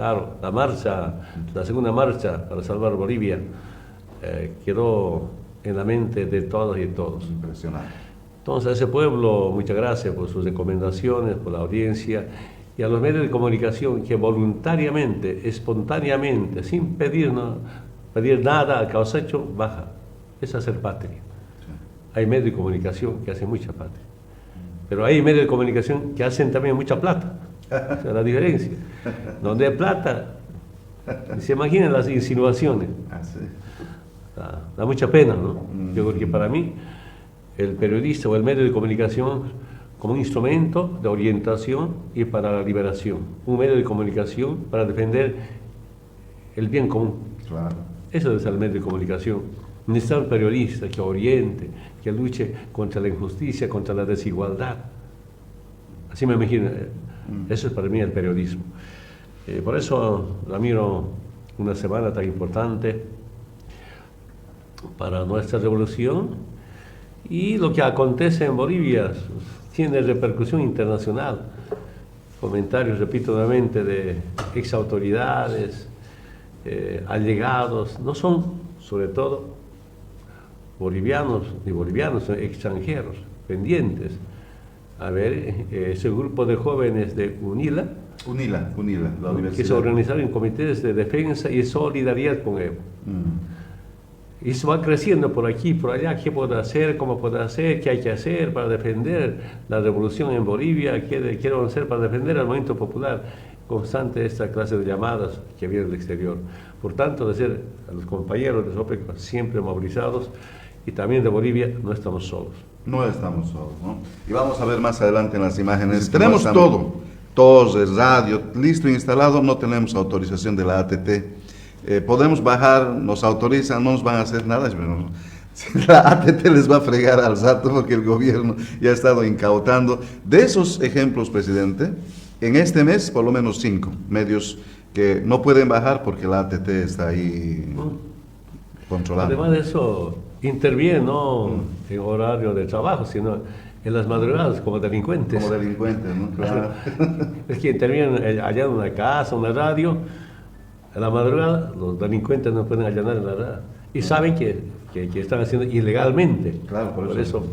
Claro, la marcha, la segunda marcha para salvar Bolivia quedó en la mente de todas y todos. Impresionante. Entonces a ese pueblo, muchas gracias por sus recomendaciones, por la audiencia, y a los medios de comunicación que voluntariamente, espontáneamente, sin pedir nada a causa hecho, baja. Es hacer patria. Hay medios de comunicación que hacen mucha patria, pero hay medios de comunicación que hacen también mucha plata. O sea, la diferencia. Donde hay plata, se imaginan las insinuaciones. Da mucha pena, ¿no? Yo creo que para mí, el periodista o el medio de comunicación como un instrumento de orientación y para la liberación. Un medio de comunicación para defender el bien común. Claro. Eso es el medio de comunicación. Necesita un periodista que oriente, que luche contra la injusticia, contra la desigualdad. Así me imagino. Eso es para mí el periodismo. Por eso la miro una semana tan importante para nuestra revolución, y lo que acontece en Bolivia tiene repercusión internacional. Comentarios, repito nuevamente, de exautoridades, allegados, no son sobre todo bolivianos ni bolivianos, son extranjeros, pendientes. A ver, ese grupo de jóvenes de UNILA, la universidad, que se organizaron en comités de defensa y solidaridad con Evo. Y se va creciendo por aquí, por allá, qué puede hacer, cómo puede hacer, qué hay que hacer para defender la revolución en Bolivia, qué van a hacer para defender al movimiento popular. Constante esta clase de llamadas que vienen del exterior. Por tanto, decir a los compañeros de SOPEC siempre movilizados, y también de Bolivia, no estamos solos. No estamos solos, ¿no? Y vamos a ver más adelante en las imágenes. Tenemos todo, torres, radio, listo, instalado, no tenemos autorización de la ATT. Podemos bajar, nos autorizan, no nos van a hacer nada, pero la ATT les va a fregar al rato porque el gobierno ya ha estado incautando. De esos ejemplos, presidente, en este mes por lo menos 5 medios que no pueden bajar porque la ATT está ahí controlando. Además de eso, interviene no en horario de trabajo, sino en las madrugadas como delincuentes. Como delincuentes, ¿no? Claro. Es que intervienen allá en una casa, una radio. En la madrugada los delincuentes no pueden allanar en la radio y saben que están haciendo ilegalmente. Claro, por eso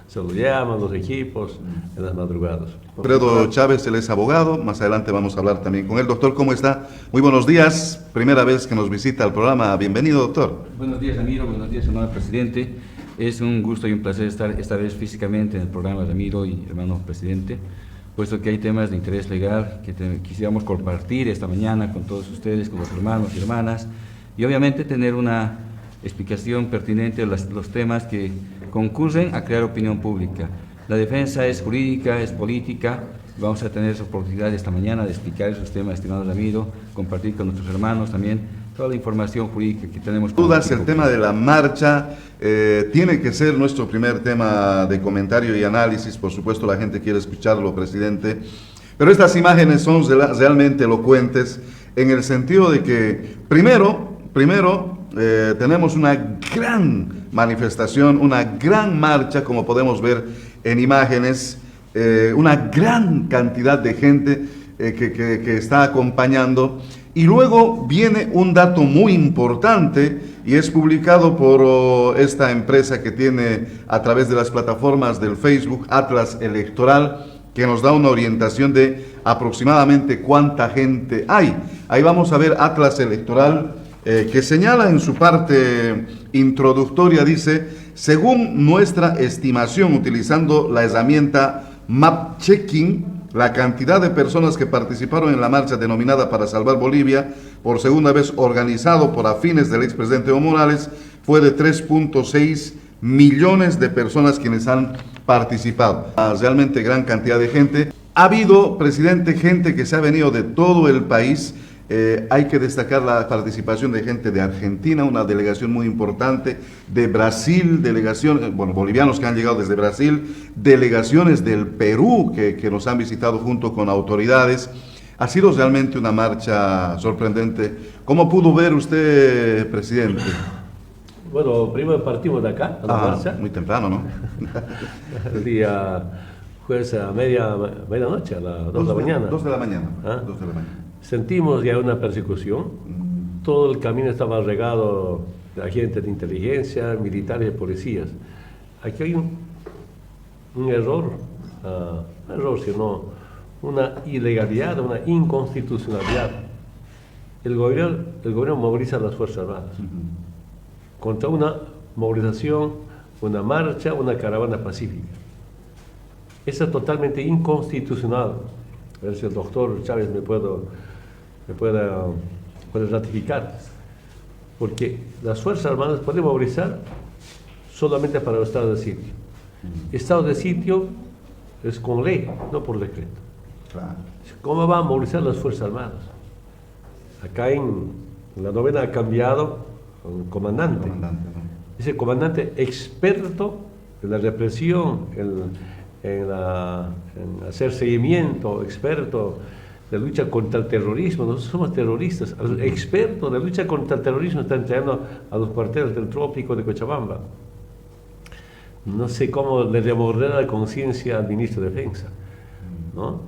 se lo llaman los equipos en las madrugadas. Alfredo Chávez, él es abogado, más adelante vamos a hablar también con él. Doctor, ¿cómo está? Muy buenos días, primera vez que nos visita al programa, bienvenido, doctor. Buenos días, Ramiro, buenos días, hermano presidente. Es un gusto y un placer estar esta vez físicamente en el programa, Ramiro y hermano presidente, puesto que hay temas de interés legal que quisiéramos compartir esta mañana con todos ustedes, con los hermanos y hermanas, y obviamente tener una explicación pertinente de los temas que concurren a crear opinión pública. La defensa es jurídica, es política. Vamos a tener esa oportunidad esta mañana de explicar esos temas, estimado Ramiro, compartir con nuestros hermanos también toda la información jurídica que tenemos. Dudas, el tema de la marcha tiene que ser nuestro primer tema de comentario y análisis. Por supuesto, la gente quiere escucharlo, presidente. Pero estas imágenes son realmente elocuentes en el sentido de que, primero, tenemos una gran manifestación, una gran marcha, como podemos ver en imágenes, una gran cantidad de gente que está acompañando. Y luego viene un dato muy importante y es publicado por esta empresa que tiene a través de las plataformas del Facebook, Atlas Electoral, que nos da una orientación de aproximadamente cuánta gente hay. Ahí vamos a ver Atlas Electoral, que señala en su parte introductoria, dice: según nuestra estimación, utilizando la herramienta Map Checking, la cantidad de personas que participaron en la marcha denominada Para Salvar Bolivia, por segunda vez organizado por afines del expresidente Evo Morales, fue de 3.6 millones de personas quienes han participado. Realmente gran cantidad de gente. Ha habido, presidente, gente que se ha venido de todo el país. Hay que destacar la participación de gente de Argentina, una delegación muy importante, de Brasil, bolivianos que han llegado desde Brasil, delegaciones del Perú que nos han visitado junto con autoridades. Ha sido realmente una marcha sorprendente. ¿Cómo pudo ver usted, presidente? Bueno, primero partimos de acá, a la marcha. Muy temprano, ¿no? El día jueves a medianoche, a las 2 de la mañana. 2 de la mañana. 2 de la mañana. sentimos ya una persecución. Todo el camino estaba regado de agentes de inteligencia, militares y policías. Aquí hay un error, no error, sino una ilegalidad, una inconstitucionalidad. El gobierno moviliza a las Fuerzas Armadas contra una movilización, una marcha, una caravana pacífica. Eso es totalmente inconstitucional. A ver si el doctor Chávez me puede ratificar. Porque las Fuerzas Armadas pueden movilizar solamente para el estado de sitio. Estado de sitio es con ley, no por decreto. Claro. ¿Cómo van a movilizar las Fuerzas Armadas? Acá en la novena ha cambiado un comandante. ¿No? Ese comandante experto en la represión, en hacer seguimiento, experto de lucha contra el terrorismo. Nosotros somos terroristas. El experto de lucha contra el terrorismo está entregando a los cuarteles del Trópico de Cochabamba. No sé cómo le devolver la conciencia al ministro de Defensa, ¿no?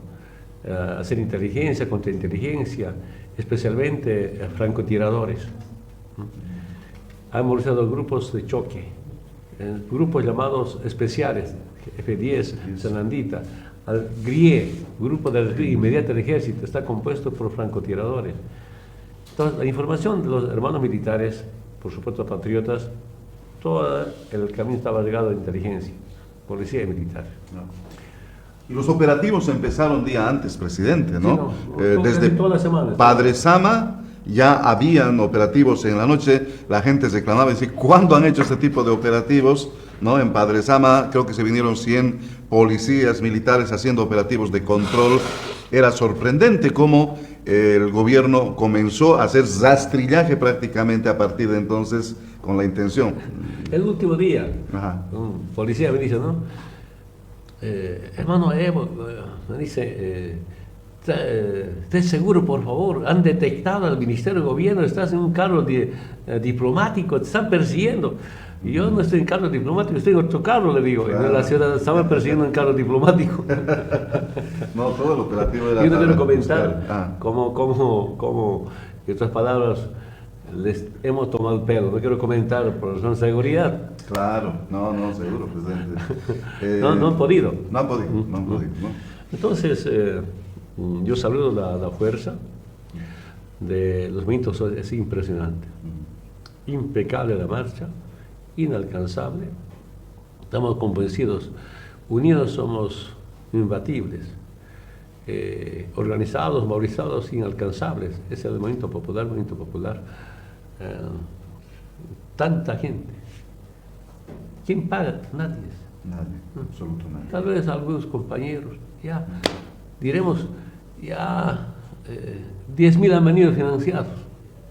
Hacer inteligencia contra inteligencia, especialmente a francotiradores. Han movilizado grupos de choque, grupos llamados especiales, F-10, Sanandita, al GRIE, Grupo de Rescate Inmediata del Ejército, está compuesto por francotiradores. Entonces, la información de los hermanos militares, por supuesto patriotas, todo el camino estaba ligado a inteligencia, policía y militar. Y los operativos empezaron día antes, presidente, ¿no? Sí, desde toda la semana. Padre Sama ya habían operativos en la noche, la gente reclamaba y decía, ¿cuándo han hecho este tipo de operativos? ¿No? En Padre Sama creo que se vinieron 100 policías militares haciendo operativos de control. Era sorprendente cómo el gobierno comenzó a hacer rastrillaje prácticamente a partir de entonces con la intención. El último día, Ajá. un policía me dice, ¿no? Hermano Evo, me dice, esté seguro, por favor, han detectado al Ministerio de Gobierno, estás en un carro diplomático, te están persiguiendo. Y yo no estoy en carro diplomático, estoy en otro carro, le digo. Claro. En la ciudad estaban persiguiendo en carro diplomático. No, todo el operativo era... Yo no quiero para comentar buscar. cómo, en otras palabras, les hemos tomado el pelo. No quiero comentar por razón de seguridad. Claro, no, seguro, presidente. No han podido. No han podido, ¿no? Entonces, yo saludo la fuerza de los movimientos, es impresionante. Impecable la marcha, inalcanzable. Estamos convencidos, unidos somos imbatibles. Organizados, movilizados, inalcanzables. Ese es el movimiento popular, tanta gente. ¿Quién paga? Nadie. Nadie, absoluto nadie. Tal vez algunos compañeros, ya, diremos, ya 10.000 han venido financiados.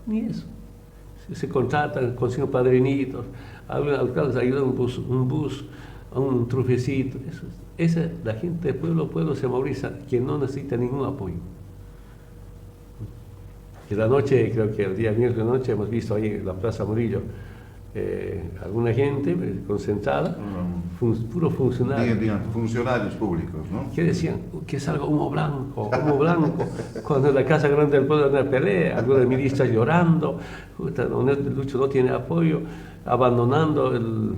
Ni eso. Se contratan, consiguen padrinitos, algunos alcaldes ayudan un bus, a un trufecito. Esa la gente de pueblo se moviliza, quien no necesita ningún apoyo. Y la noche, creo que el día miércoles de noche, hemos visto ahí en la Plaza Murillo alguna gente concentrada, puro funcionario. Funcionarios públicos, ¿no? Que decían que salga humo blanco, cuando en la Casa Grande del Pueblo hay una pelea, algunos ministros llorando, Lucho no tiene apoyo, abandonando el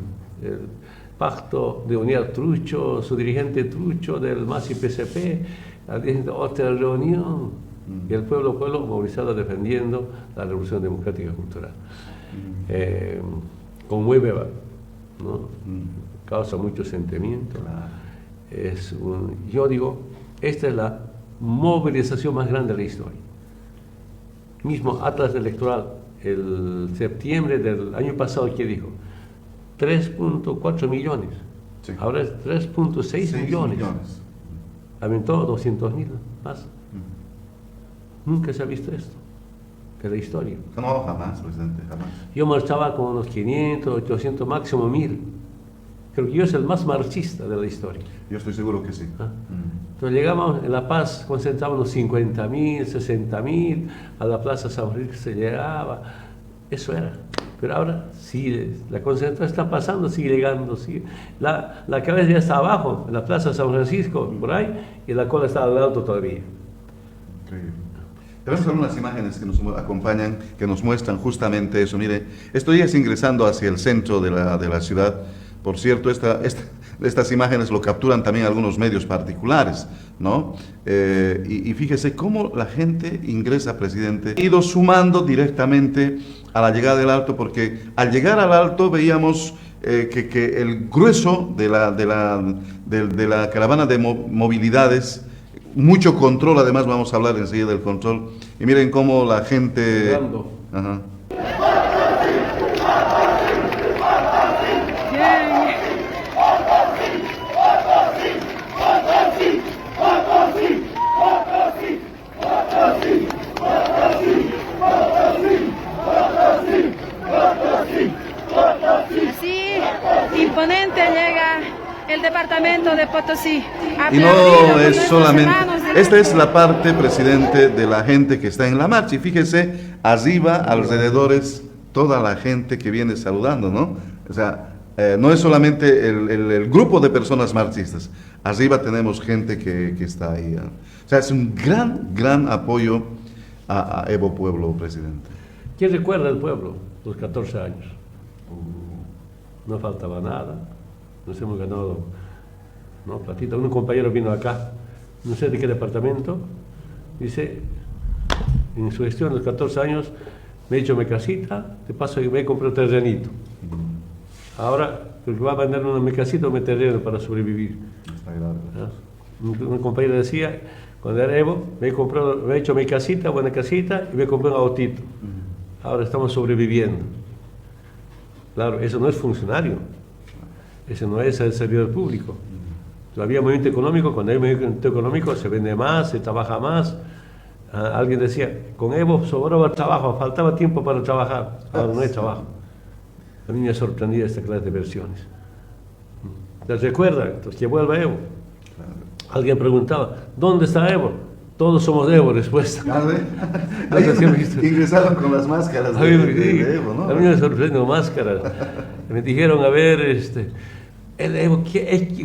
pacto de unidad Trucho, su dirigente Trucho del MAS y PCP, otra reunión, y el pueblo movilizado defendiendo la revolución democrática y cultural. Conmueve, ¿no? Causa mucho sentimiento. Yo digo, esta es la movilización más grande de la historia. Mismo Atlas Electoral, el septiembre del año pasado, ¿qué dijo? 3.4 millones. Sí. Ahora es 3.6 millones. Aumentó 200.000 más. Nunca se ha visto esto en la historia. No, jamás, presidente, jamás. Yo marchaba con unos 500, 800, máximo 1.000. Creo que yo soy el más marchista de la historia. Yo estoy seguro que sí. Entonces llegamos en La Paz, concentrábamos 50.000, 60.000, a la Plaza San Francisco se llegaba, eso era. Pero ahora sí, la concentración está pasando, sigue llegando, sigue. La cabeza ya está abajo, en la Plaza San Francisco, por ahí, y la cola está al alto todavía. Increíble. Tenemos algunas imágenes que nos acompañan, que nos muestran justamente eso. Mire, estoy ingresando hacia el centro de la ciudad. Por cierto, estas imágenes lo capturan también algunos medios particulares, ¿no? Y fíjese cómo la gente ingresa, presidente, ha ido sumando directamente a la llegada del Alto, porque al llegar al Alto veíamos que el grueso de la caravana de movilidades, mucho control, además vamos a hablar enseguida del control, y miren cómo la gente... Ajá. Así imponente llega el departamento de Potosí. Y no es solamente, esta es la parte, presidente, de la gente que está en la marcha. Y fíjese, arriba, alrededores, toda la gente que viene saludando, ¿no? O sea, no es solamente el grupo de personas marxistas. Arriba tenemos gente que está ahí, ¿no? O sea, es un gran apoyo a Evo Pueblo, presidente. ¿Quién recuerda al pueblo? Los 14 años. No faltaba nada. Nos hemos ganado, ¿no?, platita. Un compañero vino acá, no sé de qué departamento, dice, en su gestión, a los 14 años, me he hecho mi casita, de paso me he comprado un terrenito. Ahora, el que va a vender una casita o mi terreno para sobrevivir. ¿No? Un compañero decía, cuando era Evo, me he hecho mi casita, buena casita, y me compré un autito. Ahora estamos sobreviviendo. Claro, eso no es funcionario. Ese no es el servidor público. Había movimiento económico, cuando hay movimiento económico se vende más, se trabaja más. Alguien decía, con Evo sobraba trabajo, faltaba tiempo para trabajar. Ahora no hay trabajo. A mí me ha sorprendido esta clase de versiones. ¿Les recuerdan? Entonces, que vuelva Evo. Alguien preguntaba, ¿dónde está Evo? Todos somos Evo, respuesta. Ingresaron con las máscaras de Evo, ¿no? A mí me sorprendió máscaras. Me dijeron, a ver, el Evo,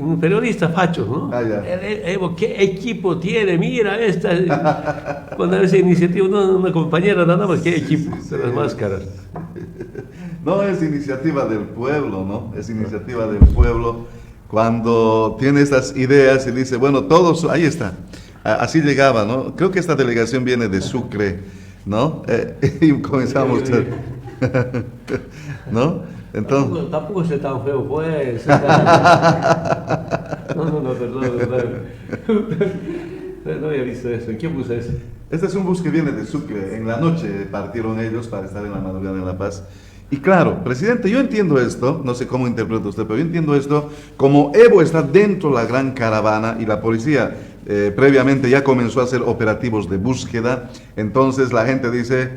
un periodista facho, ¿no? El Evo, ¿qué equipo tiene? Mira esta. Cuando a veces iniciativa, una compañera nada más, ¿qué equipo? De las máscaras. No, es iniciativa del pueblo, ¿no? Es iniciativa del pueblo cuando tiene estas ideas y dice, bueno, todos, ahí está. Así llegaba, ¿no? Creo que esta delegación viene de Sucre, ¿no? Y comenzamos, ¿no? Entonces... Tampoco es tan feo, pues. No, perdón. No había visto eso. ¿Quién puso eso? Este es un bus que viene de Sucre. En la noche partieron ellos para estar en la madrugada en La Paz. Y claro, presidente, yo entiendo esto, no sé cómo interpreta usted, pero yo entiendo esto, como Evo está dentro de la gran caravana y la policía previamente ya comenzó a hacer operativos de búsqueda, entonces la gente dice,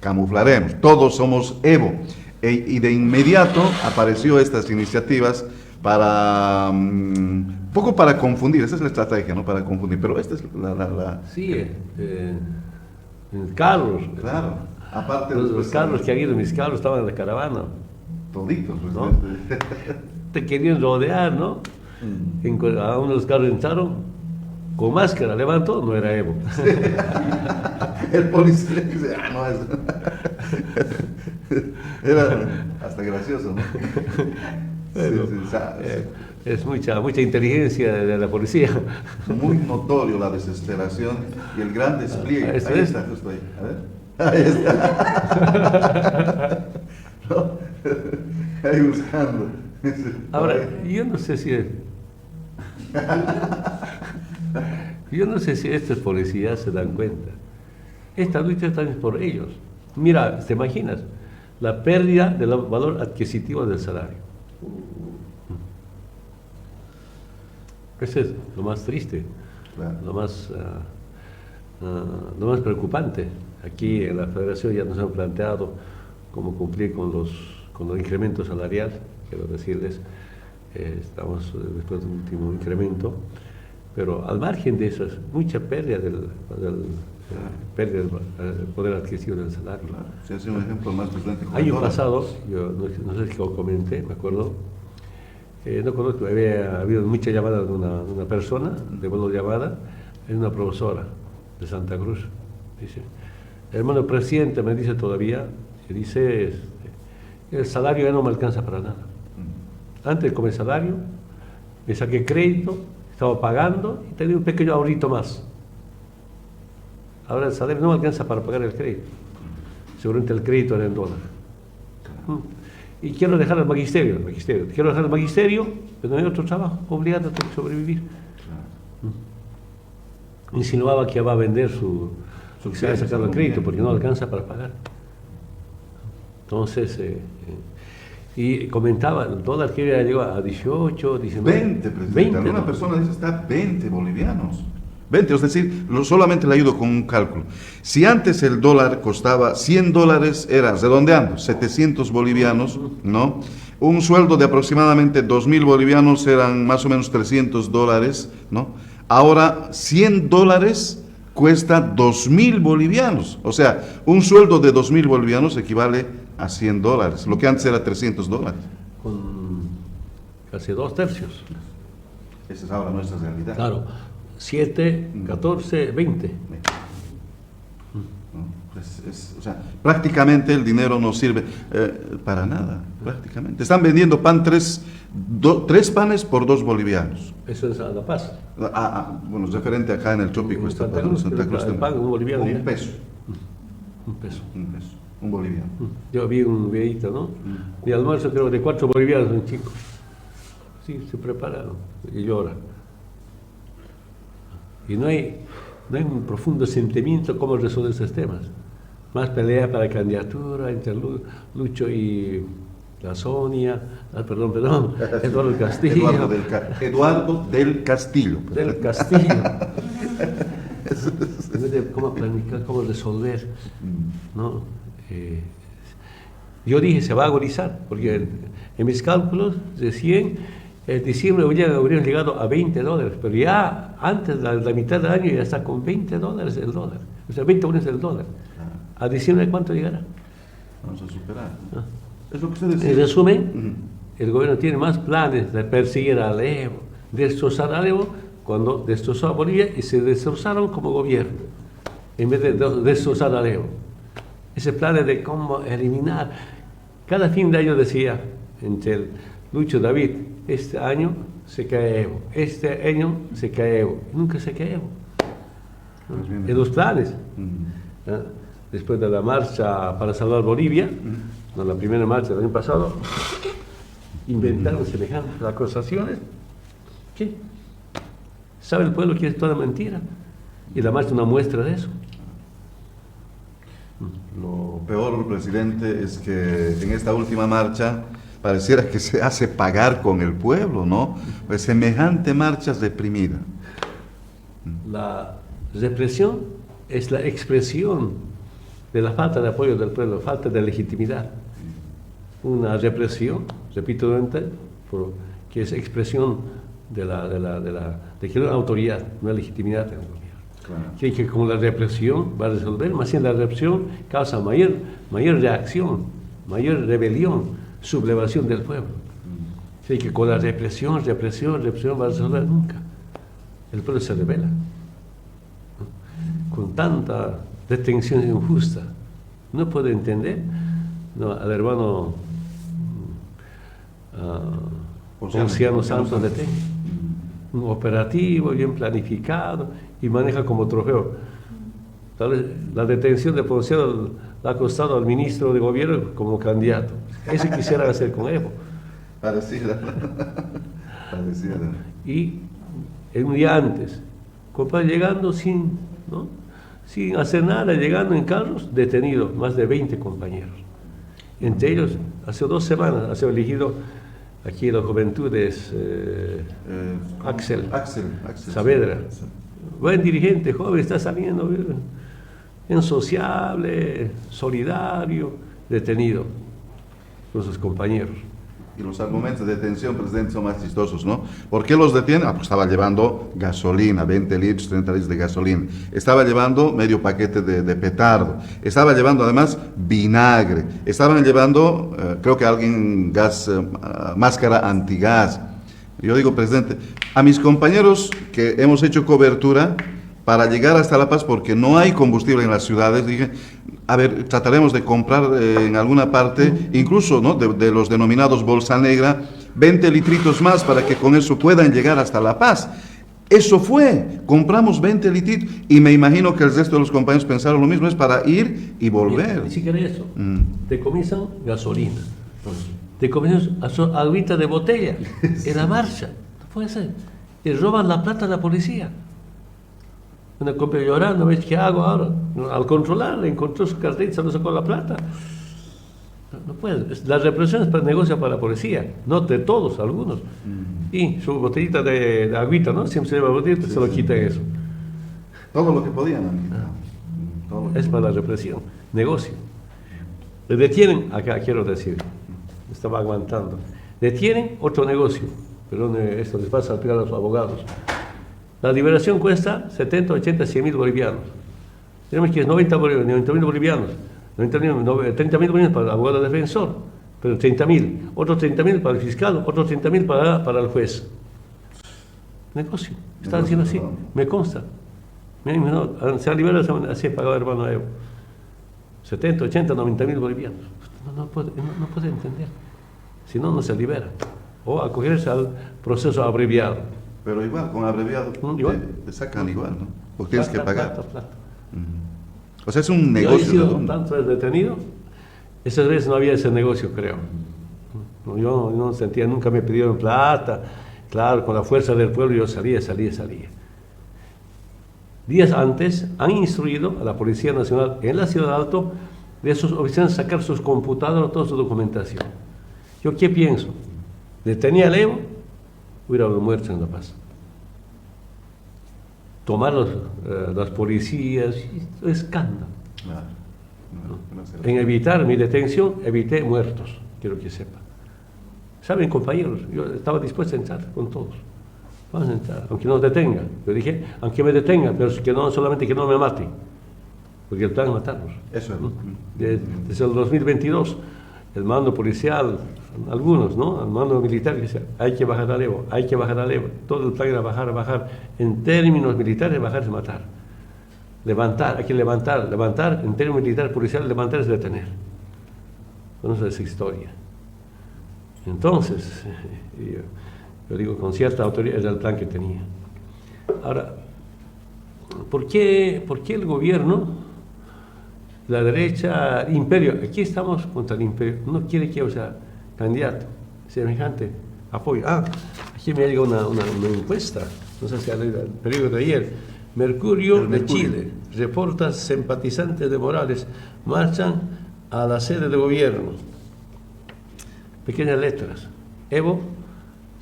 camuflaremos, todos somos Evo. Y de inmediato apareció estas iniciativas para, un poco para confundir, esa es la estrategia, ¿no? Para confundir, pero esta es la... Sí, carros. Claro. Aparte los carros que han ido, mis carros estaban en la caravana. Toditos, ¿no? Te querían rodear, ¿no? A uno de los carros entraron con máscara, levantó, no era Evo. El policía dice, no es. Era hasta gracioso, ¿no? Bueno, es mucha inteligencia de la policía. Muy notorio la desesperación y el gran despliegue. Ahí está, justo ahí. A ver. Ahí está. ¿No? Ahí buscando. Ahora, yo no sé si estos policías se dan cuenta. Esta lucha está por ellos. Mira, ¿te imaginas? La pérdida del valor adquisitivo del salario. Eso es lo más triste, claro. lo más preocupante. Aquí en la Federación ya nos han planteado cómo cumplir con los incrementos salariales, quiero decirles, estamos después de un último incremento, pero al margen de eso es mucha pérdida del poder adquisitivo del salario. Claro. Se hace un ejemplo más presente. Año pasado, yo no sé si lo comenté, me acuerdo, no conozco, había habido mucha llamada de una persona, de vuelo llamada, es una profesora de Santa Cruz. Dice, el hermano presidente me dice todavía, que dice, el salario ya no me alcanza para nada. Antes con el salario, me saqué crédito, estaba pagando y tenía un pequeño ahorrito más. Ahora el salario no me alcanza para pagar el crédito. Seguramente el crédito era en dólar. Y quiero dejar el magisterio, quiero dejar el magisterio, pero no hay otro trabajo, obligado a tener que sobrevivir. Insinuaba que va a vender su que se va a sacar el crédito porque no alcanza para pagar. Entonces, y comentaba, el dólar que ya llegó a 18, 19. 20, presidente. Alguna persona dice está 20 bolivianos. 20, es decir, solamente le ayudo con un cálculo. Si antes el dólar costaba $100, era, redondeando, 700 bolivianos, ¿no? Un sueldo de aproximadamente 2.000 bolivianos eran más o menos $300, ¿no? Ahora, $100 cuesta 2.000 bolivianos. O sea, un sueldo de 2.000 bolivianos equivale a $100, lo que antes era $300. Con casi 2/3. Esa es ahora nuestra realidad. Claro, 7, 14, 20. ¿No? O sea, prácticamente el dinero no sirve para nada, prácticamente. Están vendiendo pan, tres panes por 2 bolivianos. Eso es a La Paz. Bueno, es referente acá en el trópico. En Esta Santa parte, Cruz, Santa Cruz el pan, un boliviano. Un ya. peso. Un peso. Un peso. Un boliviano. Yo vi un videito, ¿no? Mi almuerzo creo de 4 bolivianos, un chico. Sí, se prepara y llora. Y no hay un profundo sentimiento cómo resolver esos temas. Más pelea para candidatura entre Lucho y la Sonia, Eduardo del Castillo. Eduardo del Castillo. Del Castillo. En vez de cómo planificar, cómo resolver, ¿no? Yo dije, se va a agonizar, porque en mis cálculos decían, en diciembre habrían llegado a $20, pero ya antes, la mitad del año, ya está con $20 el dólar. O sea, 20 UF el dólar. ¿A diciembre cuánto llegará? Vamos a superar. Es lo que usted decía. En resumen, el gobierno tiene más planes de perseguir a Evo, destrozar a Evo, cuando destrozó a Bolivia y se destrozaron como gobierno, en vez de destrozar a Evo. Ese plan de cómo eliminar. Cada fin de año decía, entre el Lucho David, este año se cae Evo, este año se cae Evo, nunca se cae Evo. En los planes. Después de la marcha para salvar Bolivia, la primera marcha del año pasado, inventaron semejantes acusaciones. ¿Qué? ¿Sabe el pueblo que es toda mentira? Y la marcha es una muestra de eso. Lo peor, presidente, es que en esta última marcha pareciera que se hace pagar con el pueblo, ¿no? Pues semejante marcha reprimida. La represión es la expresión de la falta de apoyo del pueblo, falta de legitimidad. Una represión, repito nuevamente, que es expresión de que no hay autoridad, no hay legitimidad del gobierno. Claro. Que con la represión va a resolver, más bien la represión causa mayor reacción, mayor rebelión, sublevación del pueblo. Así que con la represión va a resolver nunca. El pueblo se rebela. Con tanta detención injusta, no puede entender. No, al hermano Ponciano Santos detén. Un operativo bien planificado y maneja como trofeo. Tal vez la detención de Ponciano le ha costado al ministro de gobierno como candidato. Eso quisieran hacer con Evo. Parecida. Y un día antes, compadre, llegando sin hacer nada, llegando en carros, detenido más de 20 compañeros. Entre ellos, hace 2 semanas, ha sido elegido aquí en las juventudes Axel Saavedra. Buen dirigente, joven, está saliendo, insociable, solidario, detenido con sus compañeros. Y los argumentos de detención, presidente, son más chistosos, ¿no? ¿Por qué los detienen? Pues estaba llevando gasolina, 20 litros, 30 litros de gasolina. Estaba llevando medio paquete de petardo. Estaba llevando además vinagre. Estaban llevando, creo que alguien, máscara antigas. Yo digo, presidente, a mis compañeros que hemos hecho cobertura, para llegar hasta La Paz porque no hay combustible en las ciudades. Dije, a ver, trataremos de comprar en alguna parte, incluso, ¿no?, de los denominados bolsa negra, 20 litritos más para que con eso puedan llegar hasta La Paz. Eso fue, compramos 20 litritos y me imagino que el resto de los compañeros pensaron lo mismo, es para ir y volver. Ni siquiera eso, te comienzan gasolina, te comienzan agüita de botella en la marcha, no puede ser, y roban la plata a la policía. Una copia llorando, ¿ves qué hago ahora? Al controlar, le encontró su cartera y se lo sacó la plata. No puede. La represión es para negocio para la policía, no de todos, algunos. Y su botellita de agüita, ¿no? Siempre se lleva botellita, se lo quita eso. Todo lo que podían. Todo Es para la represión, negocio. Le detienen, acá quiero decir, estaba aguantando. Detienen otro negocio, perdón, esto les pasa a los abogados. La liberación cuesta 70, 80, 100 mil bolivianos. Tenemos que es 90 mil bolivianos. 30 mil bolivianos para el abogado defensor, pero 30 mil. Otros 30 mil para el fiscal, otros 30 mil para el juez. Negocio. Están haciendo así. Me consta. Se ha liberado así pagado hermano Evo. 70, 80, 90 mil bolivianos. No puede entender. Si no, no se libera. O acogerse al proceso abreviado. Pero igual, con abreviado, te sacan igual, ¿no? Porque tienes que pagar. Plata. O sea, es un negocio. Yo he sido tanto detenido, esas veces no había ese negocio, creo. Yo no sentía, nunca me pidieron plata. Claro, con la fuerza del pueblo yo salía. Días antes han instruido a la Policía Nacional en la Ciudad Alto de esos oficiales sacar sus computadoras, toda su documentación. ¿Yo qué pienso? Detenía al Evo, hubiera habido muertos en La Paz. Tomar las policías, escándalo. Claro. En evitar mi detención, evité muertos, quiero que sepan. Saben, compañeros, yo estaba dispuesto a entrar con todos. Vamos a entrar, aunque nos detenga. Yo dije, aunque me detenga, pero que no, solamente que no me mate. Porque el plan es matarnos. Eso es. Desde el 2022, el mando policial, algunos, ¿no? El mando militar que decía, hay que bajar al Evo. Todo el plan era bajar. En términos militares, bajar es matar. Levantar, hay que levantar. En términos militares, policial, levantar es detener. Conoce esa historia. Entonces, yo digo, con cierta autoridad era el plan que tenía. Ahora, ¿por qué el gobierno, la derecha, el imperio, aquí estamos contra el imperio, no quiere que yo sea candidato, semejante apoyo? Aquí me ha llegado una encuesta, no sé si ha leído el periódico de ayer. Mercurio de Chile reporta simpatizantes de Morales marchan a la sede de gobierno. Pequeñas letras. Evo,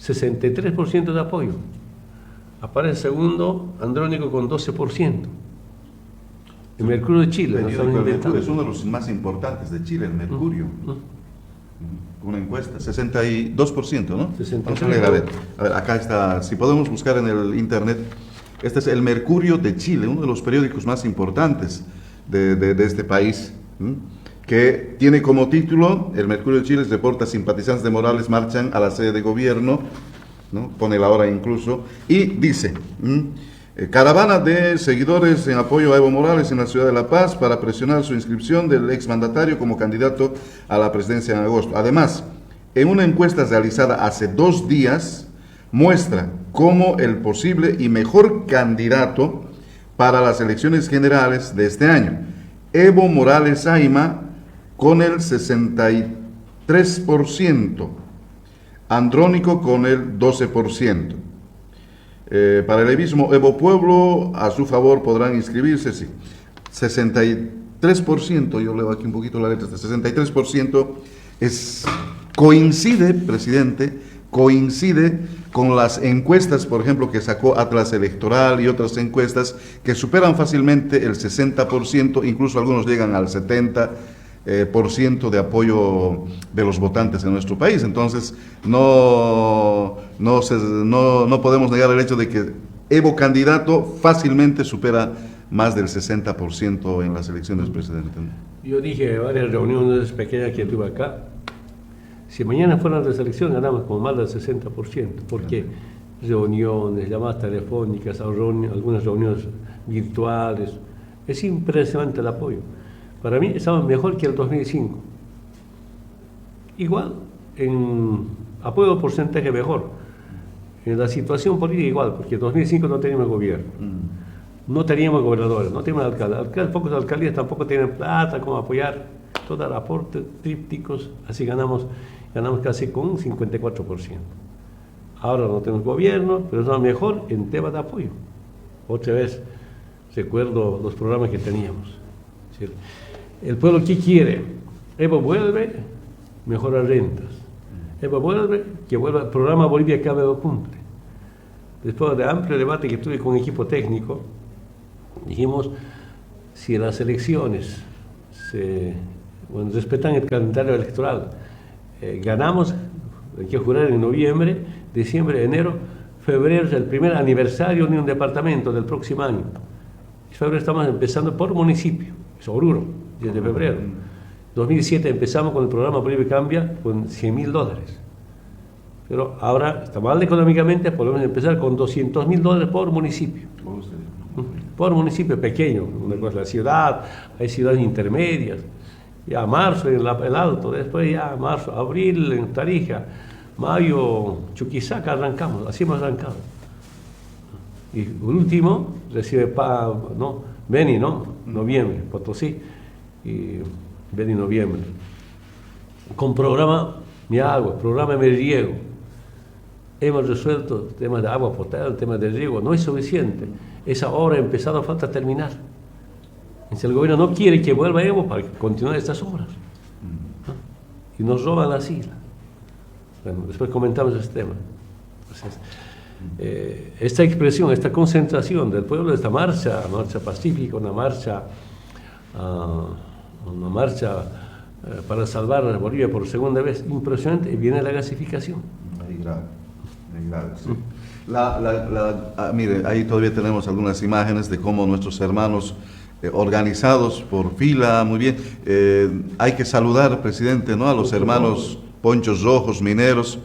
63% de apoyo. Aparece segundo Andrónico con 12%. El Mercurio de Chile. El Mercurio es uno de los más importantes de Chile, el Mercurio. Una encuesta, 62%, ¿no? 63%. Vamos a ver, acá está, si podemos buscar en el internet, este es el Mercurio de Chile, uno de los periódicos más importantes de este país, que tiene como título, el Mercurio de Chile reporta simpatizantes de Morales marchan a la sede de gobierno, ¿no? Pone la hora incluso, y dice, caravana de seguidores en apoyo a Evo Morales en la ciudad de La Paz para presionar su inscripción del exmandatario como candidato a la presidencia en agosto. Además, en una encuesta realizada hace 2 días, muestra cómo el posible y mejor candidato para las elecciones generales de este año, Evo Morales Ayma, con el 63%, Andrónico con el 12%. Para el evismo Evo Pueblo, a su favor podrán inscribirse, sí, 63%, yo leo aquí un poquito la letra, 63% coincide, presidente, con las encuestas, por ejemplo, que sacó Atlas Electoral y otras encuestas que superan fácilmente el 60%, incluso algunos llegan al 70%. % de apoyo de los votantes en nuestro país. Entonces, no podemos negar el hecho de que Evo candidato fácilmente supera más del 60% en las elecciones presidenciales. Yo dije en varias reuniones pequeñas que tuve acá, si mañana fueran las elecciones ganamos con más del 60%, porque reuniones, llamadas telefónicas, algunas reuniones virtuales. Es impresionante el apoyo. Para mí estamos mejor que el 2005. Igual, en apoyo porcentaje mejor. En la situación política igual, porque en 2005 no teníamos gobierno. No teníamos gobernadores, no teníamos alcaldes. Pocos alcaldías tampoco tienen plata como apoyar. Todo el aporte, trípticos, así ganamos casi con un 54%. Ahora no tenemos gobierno, pero es mejor en temas de apoyo. Otra vez recuerdo los programas que teníamos. ¿Sí? El pueblo, ¿qué quiere? Evo vuelve, mejora rentas. Evo vuelve, que vuelva el programa Bolivia Cabe lo cumple. Después de amplio debate que tuve con un equipo técnico, dijimos, si en las elecciones respetan el calendario electoral, ganamos, hay que jurar en noviembre, diciembre, enero, febrero es el primer aniversario de un departamento del próximo año. En febrero estamos empezando por municipio, es Oruro, desde febrero. 2007 empezamos con el programa Bolivia Cambia con $100.000. Pero ahora está mal económicamente, podemos empezar con $200.000 por municipio. Por municipio pequeño, una cosa, la ciudad, hay ciudades intermedias. Ya marzo en el Alto, después ya marzo, abril en Tarija, mayo, Chuquisaca, arrancamos, así hemos arrancado. Y último, recibe Beni, noviembre, Potosí, y Beni noviembre. Con programa Mi Agua, programa Mi Riego. Hemos resuelto temas de agua potable, temas de riego, no es suficiente. Esa obra ha empezado, falta terminar. Si el gobierno no quiere que vuelva Evo para continuar estas obras, ¿no? Y nos roban las islas. Bueno, después comentamos este tema. Entonces, esta expresión, esta concentración del pueblo, esta marcha pacífica, una marcha para salvar a Bolivia por segunda vez, impresionante, y viene la gasificación. Ahí grave, sí. Mire, ahí todavía tenemos algunas imágenes de cómo nuestros hermanos organizados por fila, muy bien. Hay que saludar, presidente, ¿no?, a los hermanos Ponchos Rojos, mineros,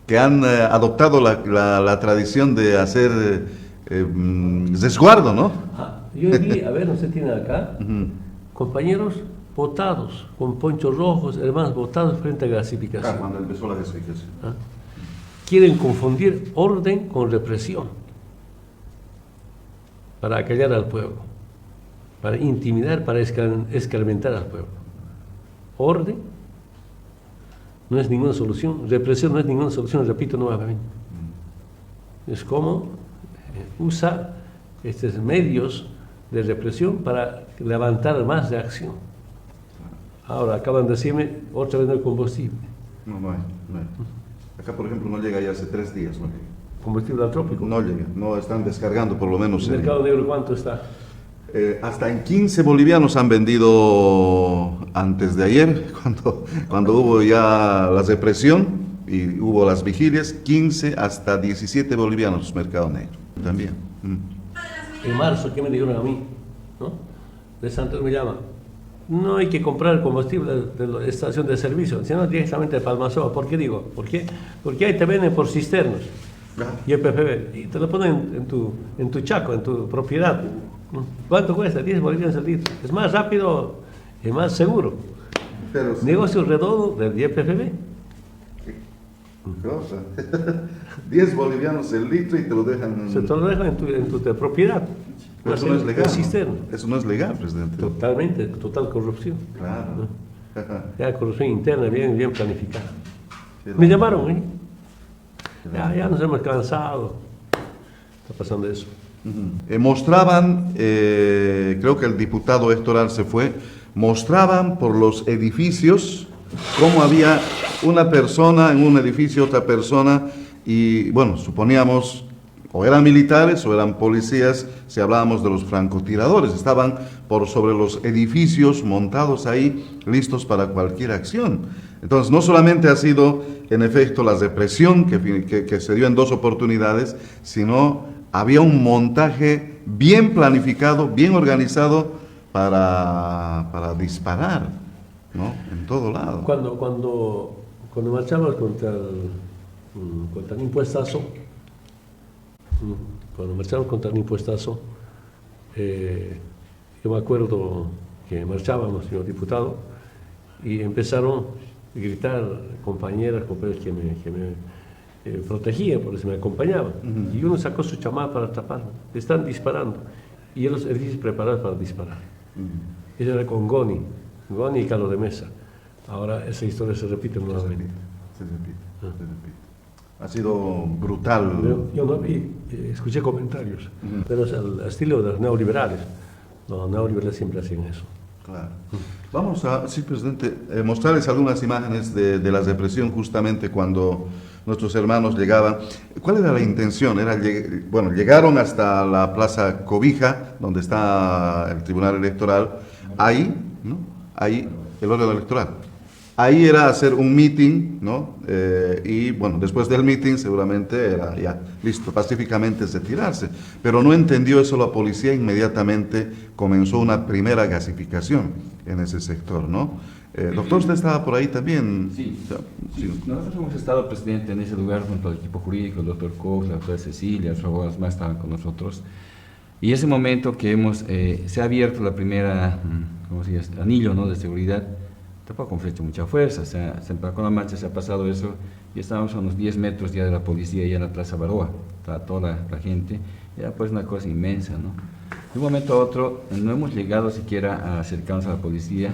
que han adoptado la tradición de hacer resguardo, ¿no? Yo vi, a ver, no se tiene acá, compañeros votados, con ponchos rojos, hermanos votados frente a gasificación. Cuando empezó la gasificación. Quieren confundir orden con represión para acallar al pueblo, para intimidar, para escarmentar al pueblo. Orden no es ninguna solución, represión no es ninguna solución, repito nuevamente. Es como usa estos medios de represión para levantar más de acción. Ahora acaban de decirme otra vez no hay combustible. No hay. Acá, por ejemplo, no llega ya hace 3 días, ¿no? ¿Combustible atrópico? No llega, no están descargando por lo menos. ¿El mercado negro cuánto está? Hasta en 15 bolivianos han vendido antes de ayer, cuando hubo ya la represión y hubo las vigilias, 15 hasta 17 bolivianos mercado negro también. En marzo, ¿qué me dijeron a mí? ¿No? De Santos me llama. No hay que comprar combustible de la estación de servicio, sino directamente de Palmasoa. ¿Por qué digo? ¿Por qué? Porque ahí te venden por cisternas y EPPB, y te lo ponen en tu chaco, en tu propiedad. ¿Cuánto cuesta? 10 bolivianos al litro. Es más rápido y más seguro. Pero sí. Negocio redondo del YPFB. 10 bolivianos el litro y te lo dejan. Se te lo dejan en tu propiedad. Pero eso no es legal. ¿No? Eso no es legal, presidente. Totalmente, total corrupción. Claro. Ya corrupción interna, bien planificada. Me llamaron, ya nos hemos cansado. Está pasando eso. Mostraban, creo que el diputado Héctor Arce fue, mostraban por los edificios cómo había una persona en un edificio, otra persona, y bueno, suponíamos o eran militares o eran policías, si hablábamos de los francotiradores, estaban por sobre los edificios montados ahí, listos para cualquier acción. Entonces, no solamente ha sido, en efecto, la represión que se dio en 2 oportunidades, sino había un montaje bien planificado, bien organizado para disparar, ¿no?, en todo lado. Cuando marchamos contra el impuestazo, Yo me acuerdo que marchábamos, señor diputado, y empezaron a gritar compañeros que me protegían, por eso me acompañaban. Y uno sacó su chamar para taparlo. Están disparando. Y los edificios preparados para disparar. Eso era con Goni y Carlos de Mesa. Ahora esa historia se repite nuevamente. Se repite. Ha sido brutal. Yo no vi, escuché comentarios, pero es al estilo de los neoliberales. Los neoliberales siempre hacen eso. Claro. Vamos a, sí, presidente, mostrarles algunas imágenes de la represión justamente cuando nuestros hermanos llegaban. ¿Cuál era la intención? Bueno, llegaron hasta la Plaza Cobija, donde está el Tribunal Electoral. Ahí, ¿no? Ahí, el órgano electoral. Ahí era hacer un meeting, ¿no? Y bueno, después del meeting seguramente era ya listo, pacíficamente retirarse. Pero no entendió eso la policía, inmediatamente comenzó una primera gasificación en ese sector, ¿no? Doctor, usted estaba por ahí también. Sí. Nosotros hemos estado, presidente, en ese lugar junto al equipo jurídico, el doctor Cox, la doctora Cecilia, los abogados más estaban con nosotros. Y ese momento que se ha abierto la primera, ¿cómo se llama? Anillo, ¿no?, de seguridad. Tampoco con mucha fuerza, se empacó la marcha, se ha pasado eso, y estábamos a unos 10 metros ya de la policía, ya en la Plaza Baroa, estaba toda la gente, era pues una cosa inmensa, ¿no? De un momento a otro, no hemos llegado siquiera a acercarnos a la policía,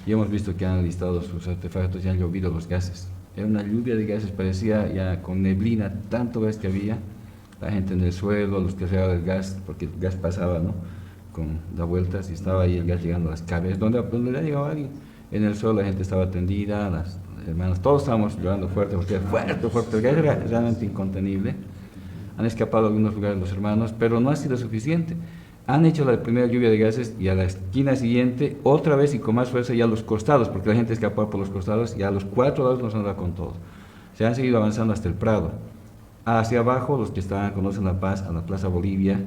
y hemos visto que han listado sus artefactos y han llovido los gases. Era una lluvia de gases, parecía ya con neblina, tanto gas que había, la gente en el suelo, los que regaban el gas, porque el gas pasaba, ¿no?, con las vueltas, y estaba ahí el gas llegando a las cabezas, donde le ha llegado alguien. En el suelo la gente estaba tendida, las hermanas, todos estábamos llorando fuerte, porque era fuerte, el gas era realmente incontenible. Han escapado a algunos lugares los hermanos, pero no ha sido suficiente. Han hecho la primera lluvia de gases y a la esquina siguiente, otra vez y con más fuerza, ya a los costados, porque la gente escapó por los costados, y a los 4 lados nos han dado con todo. Se han seguido avanzando hasta el Prado. Hacia abajo, los que conocen La Paz, a la Plaza Bolivia,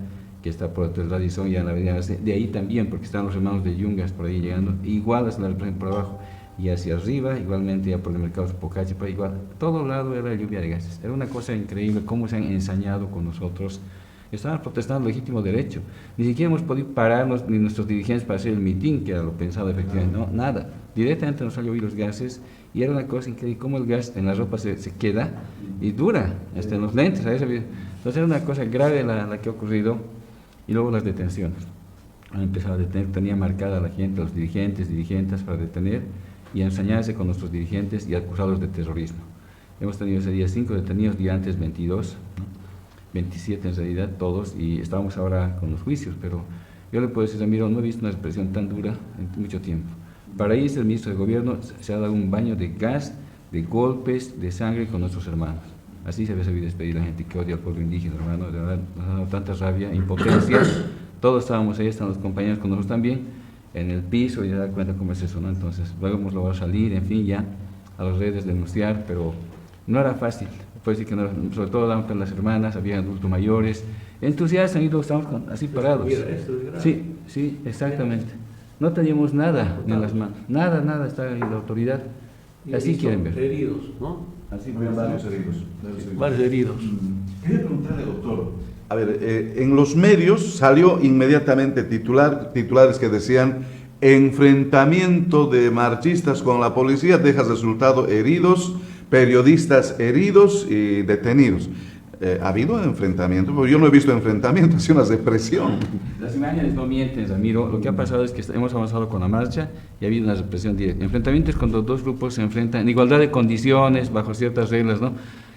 que está por el Radisson y en la avenida de ahí también, porque están los hermanos de Yungas por ahí llegando, igual hasta la represión por abajo, y hacia arriba, igualmente ya por el mercado Pocache, pero igual, todo lado era lluvia de gases. Era una cosa increíble cómo se han ensañado con nosotros. Estaban protestando legítimo derecho. Ni siquiera hemos podido pararnos, ni nuestros dirigentes, para hacer el mitin, que era lo pensado efectivamente, no, nada. Directamente nos han llovido los gases, y era una cosa increíble cómo el gas en la ropa se queda y dura, hasta en los lentes. Entonces era una cosa grave la que ha ocurrido. Y luego las detenciones. Han empezado a detener, tenía marcada a la gente, a los dirigentes para detener y a ensañarse con nuestros dirigentes y acusarlos de terrorismo. Hemos tenido ese día 5 detenidos, día antes 22, ¿no? 27 en realidad todos, y estábamos ahora con los juicios, pero yo le puedo decir, Ramiro, no he visto una represión tan dura en mucho tiempo. Para ahí el ministro de Gobierno se ha dado un baño de gas, de golpes, de sangre con nuestros hermanos. Así se había sabido despedir a la gente que odia al pueblo indígena, hermano. De verdad, nos ha dado tanta rabia, impotencia. Todos estábamos ahí, están los compañeros con nosotros también, en el piso, y se da cuenta cómo es eso, ¿no? Entonces, luego hemos logrado salir, en fin, ya a las redes denunciar, pero no era fácil. Puede decir que no, sobre todo las hermanas, había adultos mayores, entusiastas, y todos estábamos así parados. Sí, exactamente. No teníamos nada en las manos, nada, está ahí la autoridad. Así quieren ver. Heridos, ¿no? Así varios heridos. Varios heridos. Quería preguntarle, doctor, a ver, en los medios salió inmediatamente titulares que decían: enfrentamiento de marchistas con la policía deja resultado heridos, periodistas heridos y detenidos. ¿Ha habido enfrentamiento? Porque yo no he visto enfrentamiento, ha sido una represión. Las imágenes no mienten, Ramiro. Lo que ha pasado es que hemos avanzado con la marcha y ha habido una represión directa. Enfrentamientos cuando dos grupos se enfrentan en igualdad de condiciones, bajo ciertas reglas, ¿no?,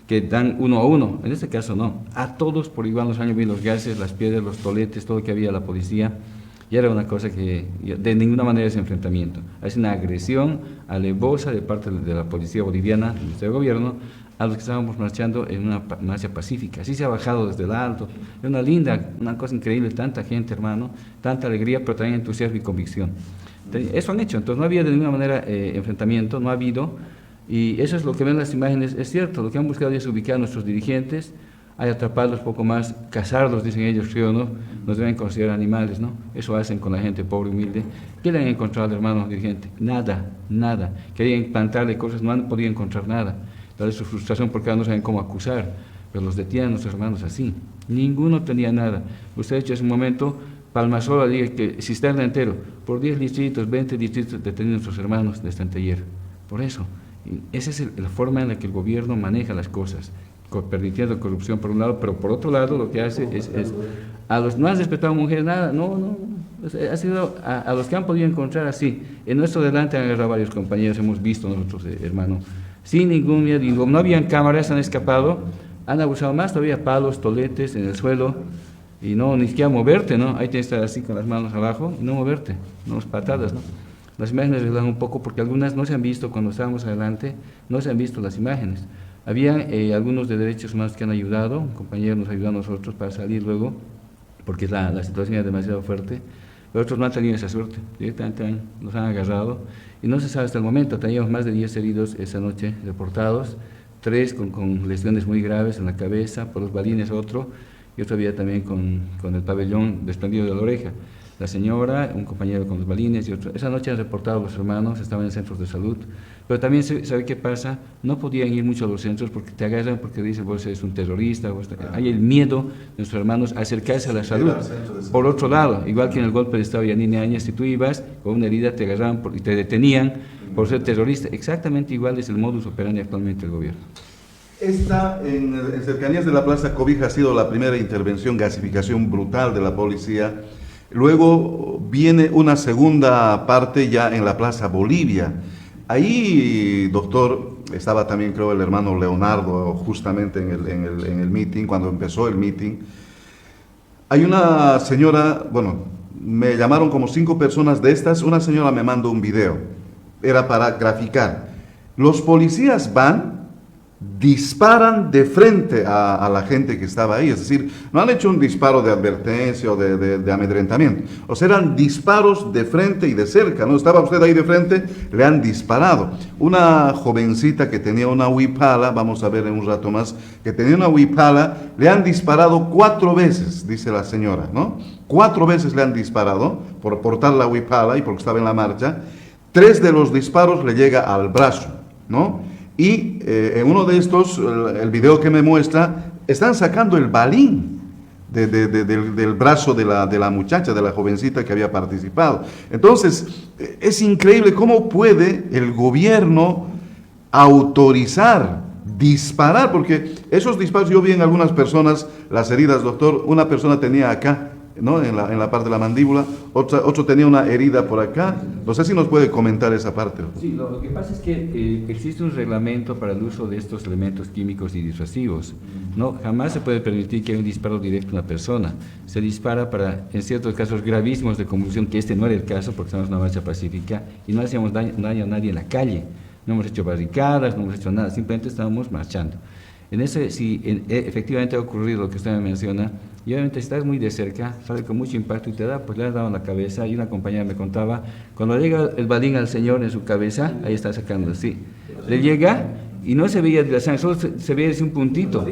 que dan 1 a 1. En este caso no. A todos por igual nos han llovido los gases, las piedras, los toletes, todo lo que había la policía. Y era una cosa que de ninguna manera es enfrentamiento. Es una agresión alevosa de parte de la policía boliviana, del Ministerio de Gobierno, a los que estábamos marchando en una marcha pacífica. Así se ha bajado desde el alto. Es una linda, una cosa increíble, tanta gente, hermano, tanta alegría, pero también entusiasmo y convicción. Eso han hecho. Entonces no había de ninguna manera enfrentamiento, no ha habido, y eso es lo que ven las imágenes. Es cierto, lo que han buscado es ubicar a nuestros dirigentes, hay atraparlos poco más, cazarlos, dicen ellos, creo, ¿no? Nos deben considerar animales, ¿no? Eso hacen con la gente pobre, humilde. ¿Qué le han encontrado al hermano dirigente? Nada. Querían plantarle cosas, no han podido encontrar nada. Tal es su frustración porque ahora no saben cómo acusar, pero los detienen a nuestros hermanos así. Ninguno tenía nada. Usted ha hecho hace un momento, Palmasola dice que cisterna entero, por 10 distritos, 20 distritos detenidos nuestros hermanos de Estanteller. Por eso, esa es la forma en la que el gobierno maneja las cosas, permitiendo corrupción por un lado, pero por otro lado lo que hace es no han respetado a mujeres, nada, no, ha sido a los que han podido encontrar así. En nuestro delante han agarrado varios compañeros, hemos visto nosotros, hermano, sin ningún miedo, y como no habían cámaras, han escapado, han abusado más todavía, palos, toletes en el suelo, y no, ni siquiera moverte, ¿no? Ahí tienes que estar así con las manos abajo y no moverte, no patadas, ¿no? Las imágenes relajan un poco porque algunas no se han visto cuando estábamos adelante, no se han visto las imágenes. Había algunos de derechos humanos que han ayudado, un compañero nos ayudó a nosotros para salir luego, porque la situación era demasiado fuerte, pero otros no han tenido esa suerte, directamente nos han agarrado, y no se sabe hasta el momento, teníamos más de 10 heridos esa noche reportados, 3 con lesiones muy graves en la cabeza, por los balines otro, y otro había también con el pabellón desprendido de la oreja. La señora, un compañero con los balines y otro. Esa noche han reportado los hermanos, estaban en centros de salud, pero también ¿sabe qué pasa? No podían ir mucho a los centros porque te agarran, porque dicen, vos eres un terrorista, hay el miedo de nuestros hermanos a acercarse a la salud. Por otro lado, igual que en el golpe de Estado de Yanine Áñez, si tú ibas con una herida te agarraban y te detenían por ser terrorista. Exactamente igual es el modus operandi actualmente del gobierno. Esta, en cercanías de la Plaza Cobija, ha sido la primera intervención, gasificación brutal de la policía. Luego viene una segunda parte ya en la Plaza Bolivia. Ahí, doctor, estaba también creo el hermano Leonardo justamente en el meeting, cuando empezó el meeting. Hay una señora, bueno, me llamaron como 5 personas de estas, una señora me mandó un video, era para graficar. Los policías van, disparan de frente a la gente que estaba ahí, es decir, no han hecho un disparo de advertencia o de amedrentamiento, o sea, eran disparos de frente y de cerca, ¿no? Estaba usted ahí de frente, le han disparado. Una jovencita que tenía una huipala, vamos a ver en un rato más, que tenía una huipala, le han disparado 4 veces, dice la señora, ¿no? 4 veces le han disparado por portar la huipala y porque estaba en la marcha. 3 de los disparos le llega al brazo, ¿no? Y en uno de estos, el video que me muestra, están sacando el balín del brazo de la muchacha, de la jovencita que había participado. Entonces, es increíble cómo puede el gobierno autorizar disparar, porque esos disparos, yo vi en algunas personas las heridas, doctor, una persona tenía acá, ¿no? en la parte de la mandíbula, otro tenía una herida por acá. No sé si nos puede comentar esa parte. Sí, lo que pasa es que existe un reglamento para el uso de estos elementos químicos y disuasivos. No, jamás se puede permitir que haya un disparo directo a una persona. Se dispara para, en ciertos casos gravísimos de convulsión, que este no era el caso porque estamos en una marcha pacífica y no hacíamos daño a nadie en la calle. No hemos hecho barricadas, no hemos hecho nada, simplemente estábamos marchando. En ese, si efectivamente ha ocurrido lo que usted me menciona, y obviamente si estás muy de cerca, sale con mucho impacto y te da, pues le has dado en la cabeza. Y una compañera me contaba, cuando llega el balín al señor en su cabeza, ahí está sacando así. Le llega y no se veía de la sangre, solo se veía así un puntito.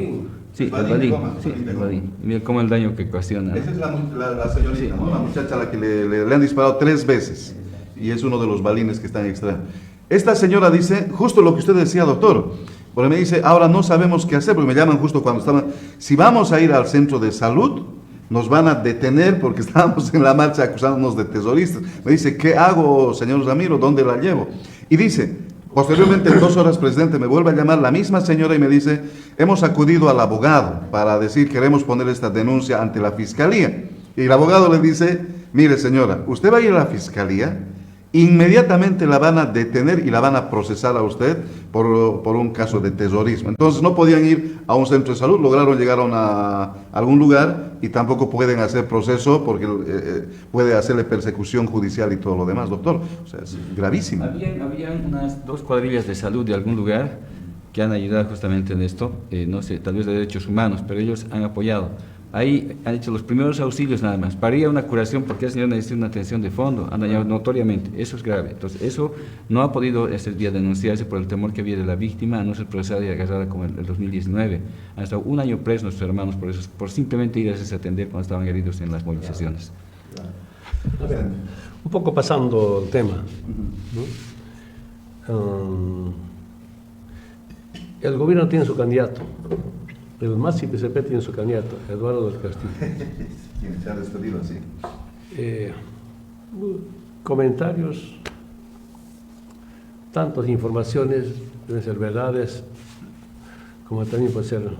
Sí, el balín. Sí, el balín. Y mira cómo el daño que ocasiona. Esa es la señorita, sí, ¿no? La muchacha a la que le han disparado 3 veces. Y es uno de los balines que están extra. Esta señora dice, justo lo que usted decía, doctor. Porque me dice, ahora no sabemos qué hacer, porque me llaman justo cuando estaban, si vamos a ir al centro de salud, nos van a detener porque estábamos en la marcha acusándonos de terroristas. Me dice, ¿qué hago, señor Ramiro? ¿Dónde la llevo? Y dice, posteriormente en 2 horas, presidente, me vuelve a llamar la misma señora y me dice, hemos acudido al abogado para decir, queremos poner esta denuncia ante la fiscalía. Y el abogado le dice, mire señora, usted va a ir a la fiscalía, inmediatamente la van a detener y la van a procesar a usted por un caso de terrorismo. Entonces no podían ir a un centro de salud, lograron llegar a algún lugar y tampoco pueden hacer proceso porque puede hacerle persecución judicial y todo lo demás, doctor. O sea, es gravísimo. Habían unas 2 cuadrillas de salud de algún lugar que han ayudado justamente en esto, no sé, tal vez de derechos humanos, pero ellos han apoyado. Ahí han hecho los primeros auxilios nada más, para ir a una curación porque el señor necesita una atención de fondo, han dañado notoriamente, eso es grave. Entonces eso no ha podido ese día denunciarse por el temor que había de la víctima a no ser procesada y agarrada como el 2019. Han estado 1 año presos nuestros hermanos por simplemente ir a hacerse atender cuando estaban heridos en las movilizaciones. A ver, un poco pasando el tema, ¿no? El gobierno tiene su candidato. El MAS y PCP tienen su candidato, Eduardo del Castillo. Quien se ha despedido así. comentarios, tantas informaciones deben ser verdades, como también pueden ser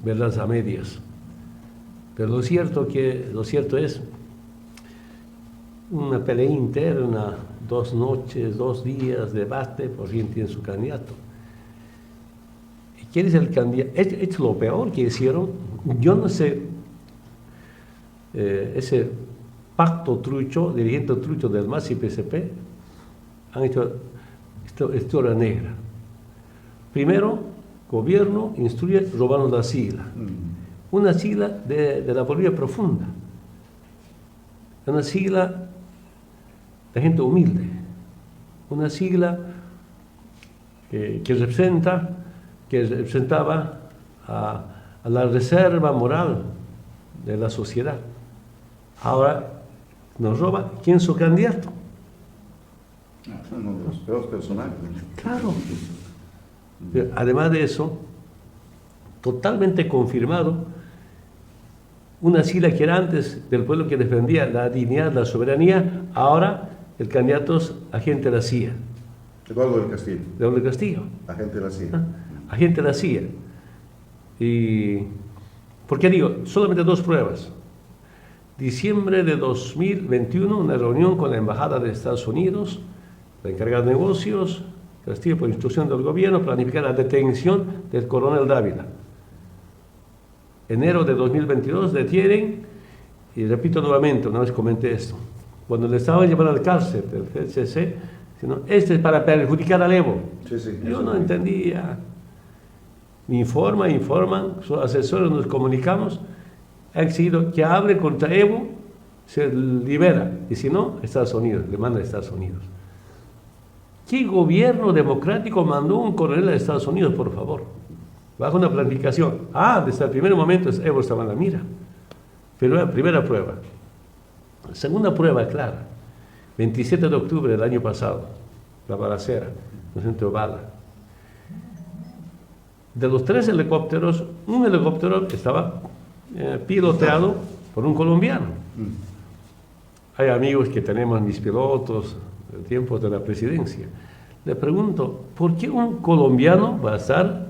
verdades a medias. Pero lo cierto es una pelea interna, 2 noches, 2 días, debate, por fin tiene su candidato. ¿Quién es el candidato? Es lo peor que hicieron. Yo no sé, ese pacto trucho, dirigente trucho del MAS y PSP, han hecho historia negra. Primero, gobierno instruye robarnos la sigla. Una sigla de la Bolivia profunda. Una sigla de gente humilde. Una sigla que representaba a la reserva moral de la sociedad. Ahora nos roba. ¿Quién es su candidato? Uno de los peores personajes. Claro. Pero además de eso, totalmente confirmado, una sigla que era antes del pueblo que defendía la dignidad, la soberanía, ahora el candidato es agente de la CIA. Eduardo del Castillo. Eduardo del Castillo. Agente de la CIA. Agente de la CIA. Y, ¿por qué digo? Solamente 2 pruebas. Diciembre de 2021, una reunión con la Embajada de Estados Unidos, la encargada de negocios, Castillo, por instrucción del gobierno, planificar la detención del coronel Dávila. Enero de 2022 detienen, y repito nuevamente, una vez comenté esto, cuando le estaban llevando al cárcel del FCC, sino, este es para perjudicar al Evo. Sí, yo no entendía. Informan, sus asesores nos comunicamos, ha exigido que hable contra Evo, se libera, y si no, Estados Unidos, le manda a Estados Unidos. ¿Qué gobierno democrático mandó un coronel a Estados Unidos, por favor? Bajo una planificación. Desde el primer momento Evo estaba en la mira. Pero la primera prueba. Segunda prueba clara. 27 de octubre del año pasado, la balacera, en el centro de Bala. De los 3 helicópteros, un helicóptero estaba piloteado por un colombiano. Hay amigos que tenemos mis pilotos del tiempo de la presidencia. Le pregunto, ¿por qué un colombiano va a estar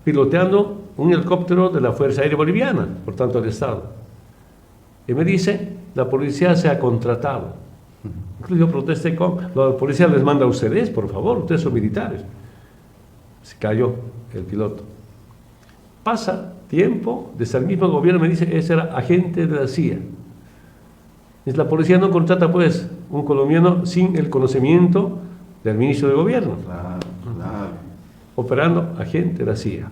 piloteando un helicóptero de la Fuerza Aérea Boliviana, por tanto del Estado? Y me dice, la policía se ha contratado. Incluso yo protesté con, la policía les manda a ustedes, por favor, ustedes son militares. Se cayó el piloto. Pasa tiempo, desde el mismo gobierno me dice, ese era agente de la CIA. La policía no contrata pues un colombiano sin el conocimiento del ministro de gobierno. Claro. Operando agente de la CIA.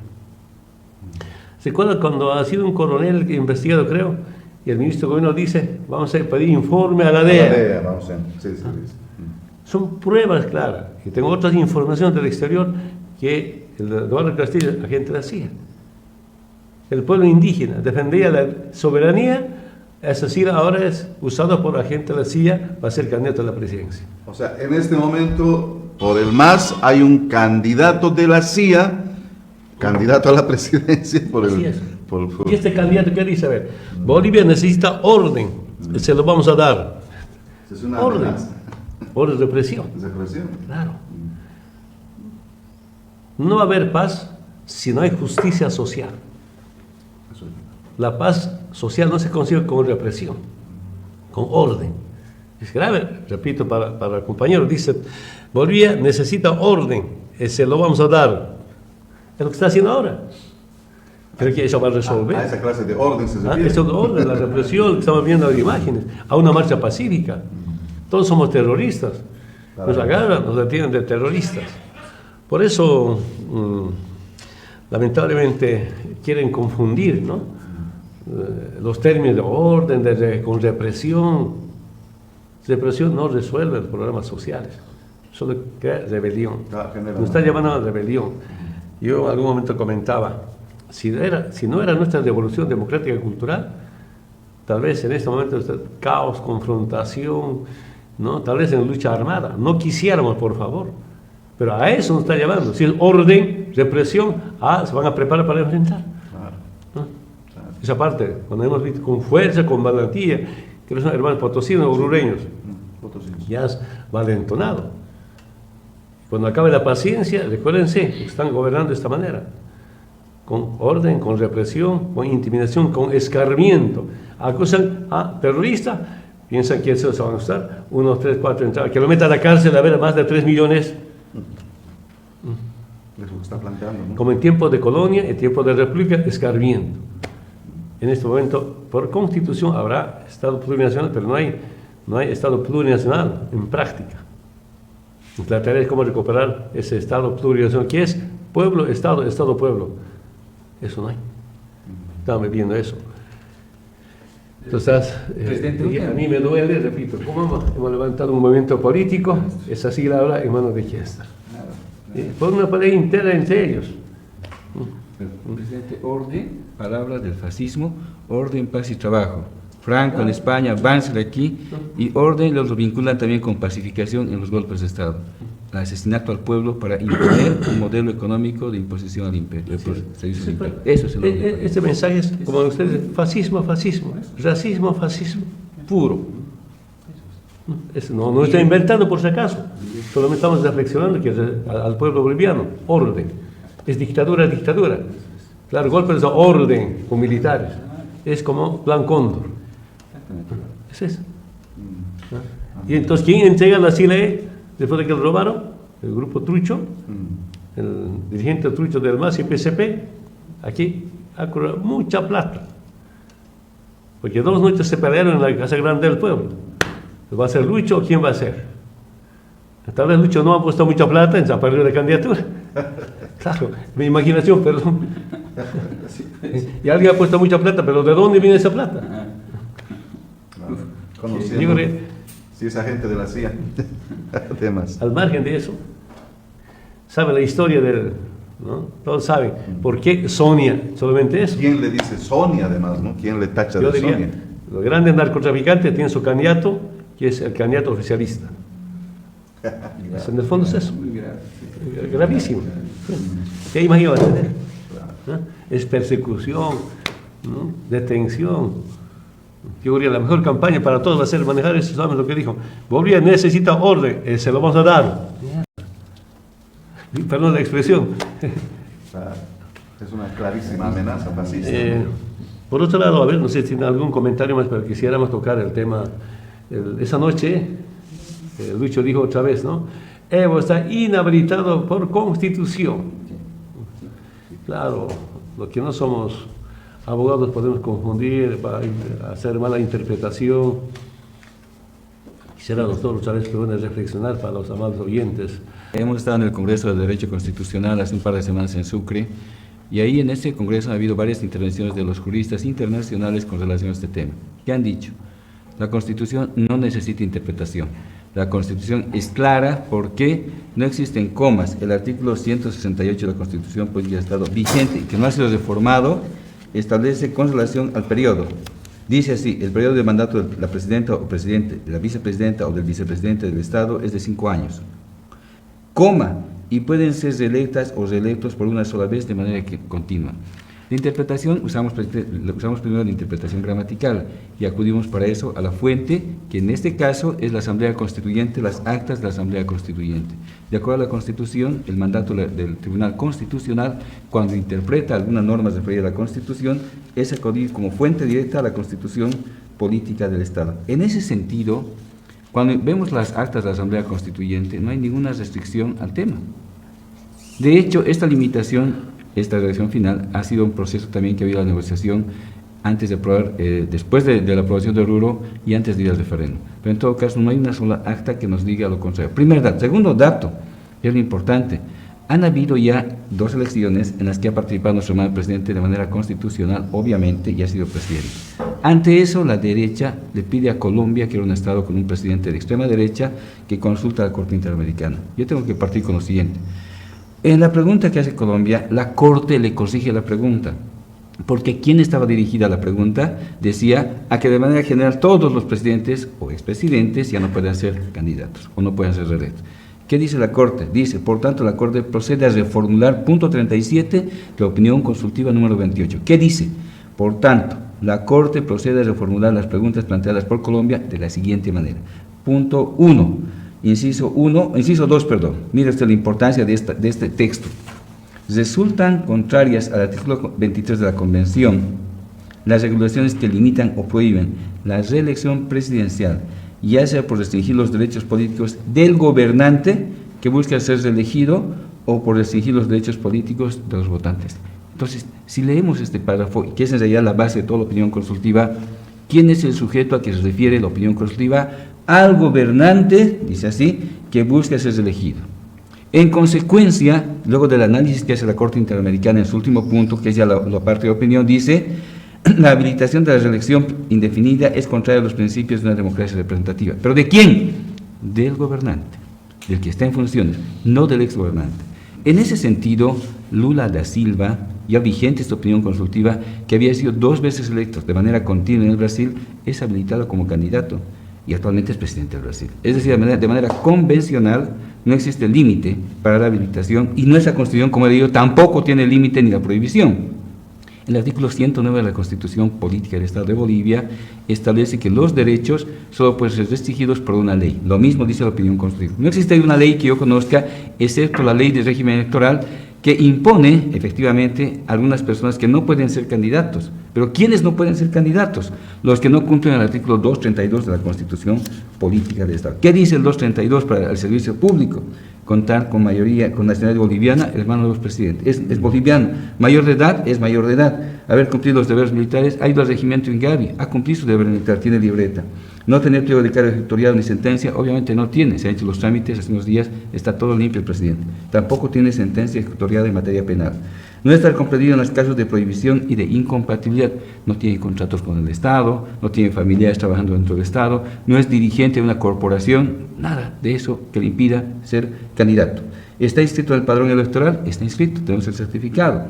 ¿Se acuerdan cuando ha sido un coronel investigado, creo, y el ministro de gobierno dice, vamos a pedir informe a la DEA? Vamos a sí. Son pruebas claras. Y tengo otras informaciones del exterior que el Eduardo Castillo, agente de la CIA. El pueblo indígena defendía la soberanía, esa sigla ahora es usada por agente de la CIA para ser candidato a la presidencia. O sea, en este momento, por el MAS, hay un candidato de la CIA, candidato a la presidencia. Así es. Y este candidato, ¿qué dice? A ver, Bolivia necesita orden, se lo vamos a dar. Es una orden. amenaza. Orden de represión. Claro. No va a haber paz si no hay justicia social. La paz social no se consigue con represión, con orden. Es grave, repito para el compañero, dice, Bolivia necesita orden, se lo vamos a dar. Es lo que está haciendo ahora. Creo que eso va a resolver. A esa clase de orden se refiere. Eso de orden, la represión, que estamos viendo las imágenes, a una marcha pacífica. Todos somos terroristas. Nos agarran, nos detienen de terroristas. Por eso, lamentablemente, quieren confundir, ¿no? Los términos de orden, con represión. Represión no resuelve los problemas sociales, solo crea rebelión. Nos está llevando a la rebelión. Yo en algún momento comentaba, si no era nuestra revolución democrática y cultural, tal vez en este momento está caos, confrontación, ¿no? Tal vez en lucha armada. No quisiéramos, por favor, pero a eso nos está llevando. Si es orden, represión, se van a preparar para enfrentar. Esa parte, cuando hemos visto con fuerza, con valentía, que los hermanos potosinos o orureños, Potosinos. ya has valentonado. Cuando acabe la paciencia, recuérdense, están gobernando de esta manera, con orden, con represión, con intimidación, con escarmiento. Acusan a terroristas, piensan que eso se van a usar, 1, 3, 4 entradas, que lo metan a la cárcel a ver a más de 3 millones, Es lo que está planteando, ¿no? como en tiempos de colonia, en tiempos de república, escarmiento. En este momento, por constitución, habrá Estado plurinacional, pero no hay Estado plurinacional en práctica. La tarea es cómo recuperar ese Estado plurinacional, que es pueblo, Estado, Estado, pueblo. Eso no hay. Estamos viendo eso. Entonces, Presidente, a mí me duele, repito, ¿cómo hemos levantado un movimiento político? Esa sigla ahora en manos de quién está. Por una pelea interna entre ellos. Presidente, orden, palabras del fascismo, orden, paz y trabajo. Franco en España, Banzer aquí, y orden los vinculan también con pacificación en los golpes de Estado. El asesinato al pueblo para imponer un modelo económico de imposición al imperio. Eso es el orden. Este mensaje es, como ustedes dicen, fascismo, fascismo, racismo, fascismo, puro. Eso no está inventando por si acaso, solamente estamos reflexionando que al pueblo boliviano, orden, es dictadura, dictadura. Claro, golpes de orden con militares, es como Plan Cóndor. Es eso. Y entonces, ¿quién entrega la CILE después de que lo robaron? El grupo Trucho, el dirigente Trucho del MAS y PCP, aquí ha cobrado mucha plata. Porque 2 noches se pelearon en la Casa Grande del Pueblo. ¿Va a ser Lucho o quién va a ser? Tal vez Lucho no ha puesto mucha plata en perdido de candidatura. Claro, mi imaginación, perdón. Y alguien ha puesto mucha plata, pero ¿de dónde viene esa plata? Conociendo, Yo creo, si es agente de la CIA. Temas. al margen de eso, sabe la historia del, ¿no? Todos saben por qué Sonia, solamente eso. ¿Quién le dice Sonia además, no? ¿Quién le tacha Yo de diría, Sonia? los grandes narcotraficantes tienen su candidato, que es el candidato oficialista. En el fondo es eso. Gravísimo. ¿Qué imagen va a tener? ¿No? Es persecución, ¿no? Detención. Yo diría, la mejor campaña para todos va a ser manejar eso. ¿Saben lo que dijo? Bolivia necesita orden, se lo vamos a dar. Perdón la expresión. Es una clarísima amenaza fascista. Por otro lado, a ver, no sé si tiene algún comentario más, pero quisiéramos tocar el tema. Esa noche, Lucho dijo otra vez, ¿no? Evo está inhabilitado por constitución. Claro, los que no somos abogados podemos confundir, hacer mala interpretación. Quisiera, doctor, otra vez que van a reflexionar para los amables oyentes. Hemos estado en el Congreso de Derecho Constitucional hace un par de semanas en Sucre, y ahí en ese Congreso ha habido varias intervenciones de los juristas internacionales con relación a este tema. ¿Qué han dicho? La Constitución no necesita interpretación. La Constitución es clara porque no existen comas. El artículo 168 de la Constitución Política de Estado vigente y que no ha sido reformado establece con relación al periodo. Dice así: el periodo de mandato de la presidenta o presidente, de la vicepresidenta o del vicepresidente del Estado es de 5 años. Coma, y pueden ser reelectas o reelectos por una sola vez de manera continua. La interpretación, usamos primero la interpretación gramatical y acudimos para eso a la fuente, que en este caso es la Asamblea Constituyente, las actas de la Asamblea Constituyente. De acuerdo a la Constitución, el mandato del Tribunal Constitucional, cuando interpreta algunas normas referidas a la Constitución, es acudir como fuente directa a la Constitución Política del Estado. En ese sentido, cuando vemos las actas de la Asamblea Constituyente, no hay ninguna restricción al tema. De hecho, esta limitación, esta redacción final, ha sido un proceso también que ha habido la negociación antes de aprobar, después de la aprobación del RURO y antes de ir al referéndum. Pero en todo caso, no hay una sola acta que nos diga lo contrario. Primer dato. Segundo dato, es lo importante. Han habido ya 2 elecciones en las que ha participado nuestro hermano presidente de manera constitucional, obviamente, y ha sido presidente. Ante eso, la derecha le pide a Colombia, que era un Estado con un presidente de extrema derecha, que consulta a la Corte Interamericana. Yo tengo que partir con lo siguiente. En la pregunta que hace Colombia, la Corte le corrige la pregunta, porque ¿quién estaba dirigida la pregunta? Decía a que de manera general todos los presidentes o expresidentes ya no pueden ser candidatos o no pueden ser reelectos. ¿Qué dice la Corte? Dice, por tanto, la Corte procede a reformular punto 37 de la opinión consultiva número 28. ¿Qué dice? Por tanto, la Corte procede a reformular las preguntas planteadas por Colombia de la siguiente manera. Punto 1, inciso 2, perdón. Mire usted la importancia de este texto. Resultan contrarias al artículo 23 de la Convención las regulaciones que limitan o prohíben la reelección presidencial, ya sea por restringir los derechos políticos del gobernante que busca ser reelegido o por restringir los derechos políticos de los votantes. Entonces, si leemos este párrafo, que es en realidad la base de toda la opinión consultiva, ¿quién es el sujeto a que se refiere la opinión consultiva? Al gobernante, dice así, que busca ser reelegido. En consecuencia, luego del análisis que hace la Corte Interamericana en su último punto, que es ya la parte de opinión, dice: la habilitación de la reelección indefinida es contraria a los principios de una democracia representativa. ¿Pero de quién? Del gobernante, del que está en funciones, no del exgobernante. En ese sentido, Lula da Silva, ya vigente esta opinión consultiva, que había sido 2 veces electo de manera continua en el Brasil, es habilitado como candidato y actualmente es presidente del Brasil. Es decir, de manera convencional, no existe límite para la habilitación, y nuestra Constitución, como he dicho, tampoco tiene límite ni la prohibición. El artículo 109 de la Constitución Política del Estado de Bolivia establece que los derechos solo pueden ser restringidos por una ley. Lo mismo dice la opinión constitutiva. No existe una ley que yo conozca, excepto la ley de régimen electoral, que impone efectivamente a algunas personas que no pueden ser candidatos. Pero ¿quiénes no pueden ser candidatos? Los que no cumplen el artículo 232 de la Constitución Política del Estado. ¿Qué dice el 232 para el servicio público? Contar con mayoría, con nacionalidad boliviana, hermano de los presidentes. Es boliviano. Mayor de edad, es mayor de edad. Haber cumplido los deberes militares, ha ido al regimiento Ingavi, ha cumplido su deber militar, tiene libreta. No tener pliego de cargo ejecutorial ni sentencia, obviamente no tiene, se han hecho los trámites hace unos días, está todo limpio el presidente. Tampoco tiene sentencia ejecutorial en materia penal. No estar comprendido en los casos de prohibición y de incompatibilidad, no tiene contratos con el Estado, no tiene familiares trabajando dentro del Estado, no es dirigente de una corporación, nada de eso que le impida ser candidato. ¿Está inscrito en el padrón electoral? Está inscrito, tenemos el certificado.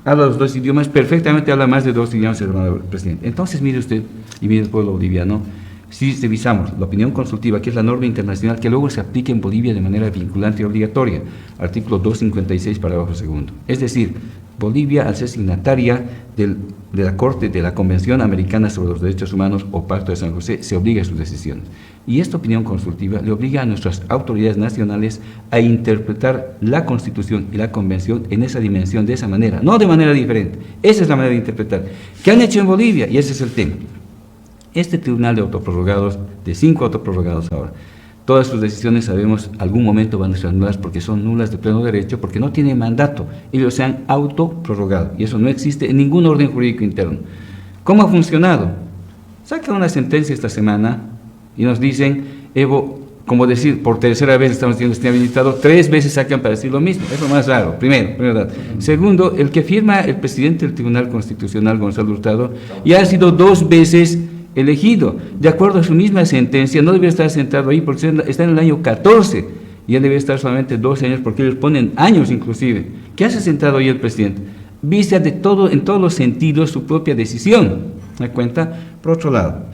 Habla los 2 idiomas, perfectamente habla más de 2 idiomas el hermano del presidente. Entonces, mire usted, y mire el pueblo boliviano, si revisamos la opinión consultiva, que es la norma internacional que luego se aplica en Bolivia de manera vinculante y obligatoria, artículo 256, parágrafo 2. Es decir, Bolivia, al ser signataria de la Corte de la Convención Americana sobre los Derechos Humanos o Pacto de San José, se obliga a sus decisiones. Y esta opinión consultiva le obliga a nuestras autoridades nacionales a interpretar la Constitución y la Convención en esa dimensión, de esa manera, no de manera diferente. Esa es la manera de interpretar. ¿Qué han hecho en Bolivia? Y ese es el tema. Este tribunal de autoprorrogados, de 5 autoprorrogados ahora, todas sus decisiones, sabemos, algún momento van a ser nulas porque son nulas de pleno derecho, porque no tienen mandato, ellos se han autoprorrogado, y eso no existe en ningún orden jurídico interno. ¿Cómo ha funcionado? Sacan una sentencia esta semana y nos dicen, Evo, como decir, por tercera vez estamos diciendo que está habilitado, 3 veces sacan para decir lo mismo, es lo más raro, primero, ¿verdad? Segundo, el que firma el presidente del Tribunal Constitucional, Gonzalo Hurtado, ya ha sido 2 veces elegido, de acuerdo a su misma sentencia, no debería estar sentado ahí porque está en el año 14, y él debe estar solamente 12 años porque ellos ponen años inclusive. ¿Qué hace sentado ahí el presidente? Vista de todo, en todos los sentidos, su propia decisión. ¿Me da cuenta? Por otro lado,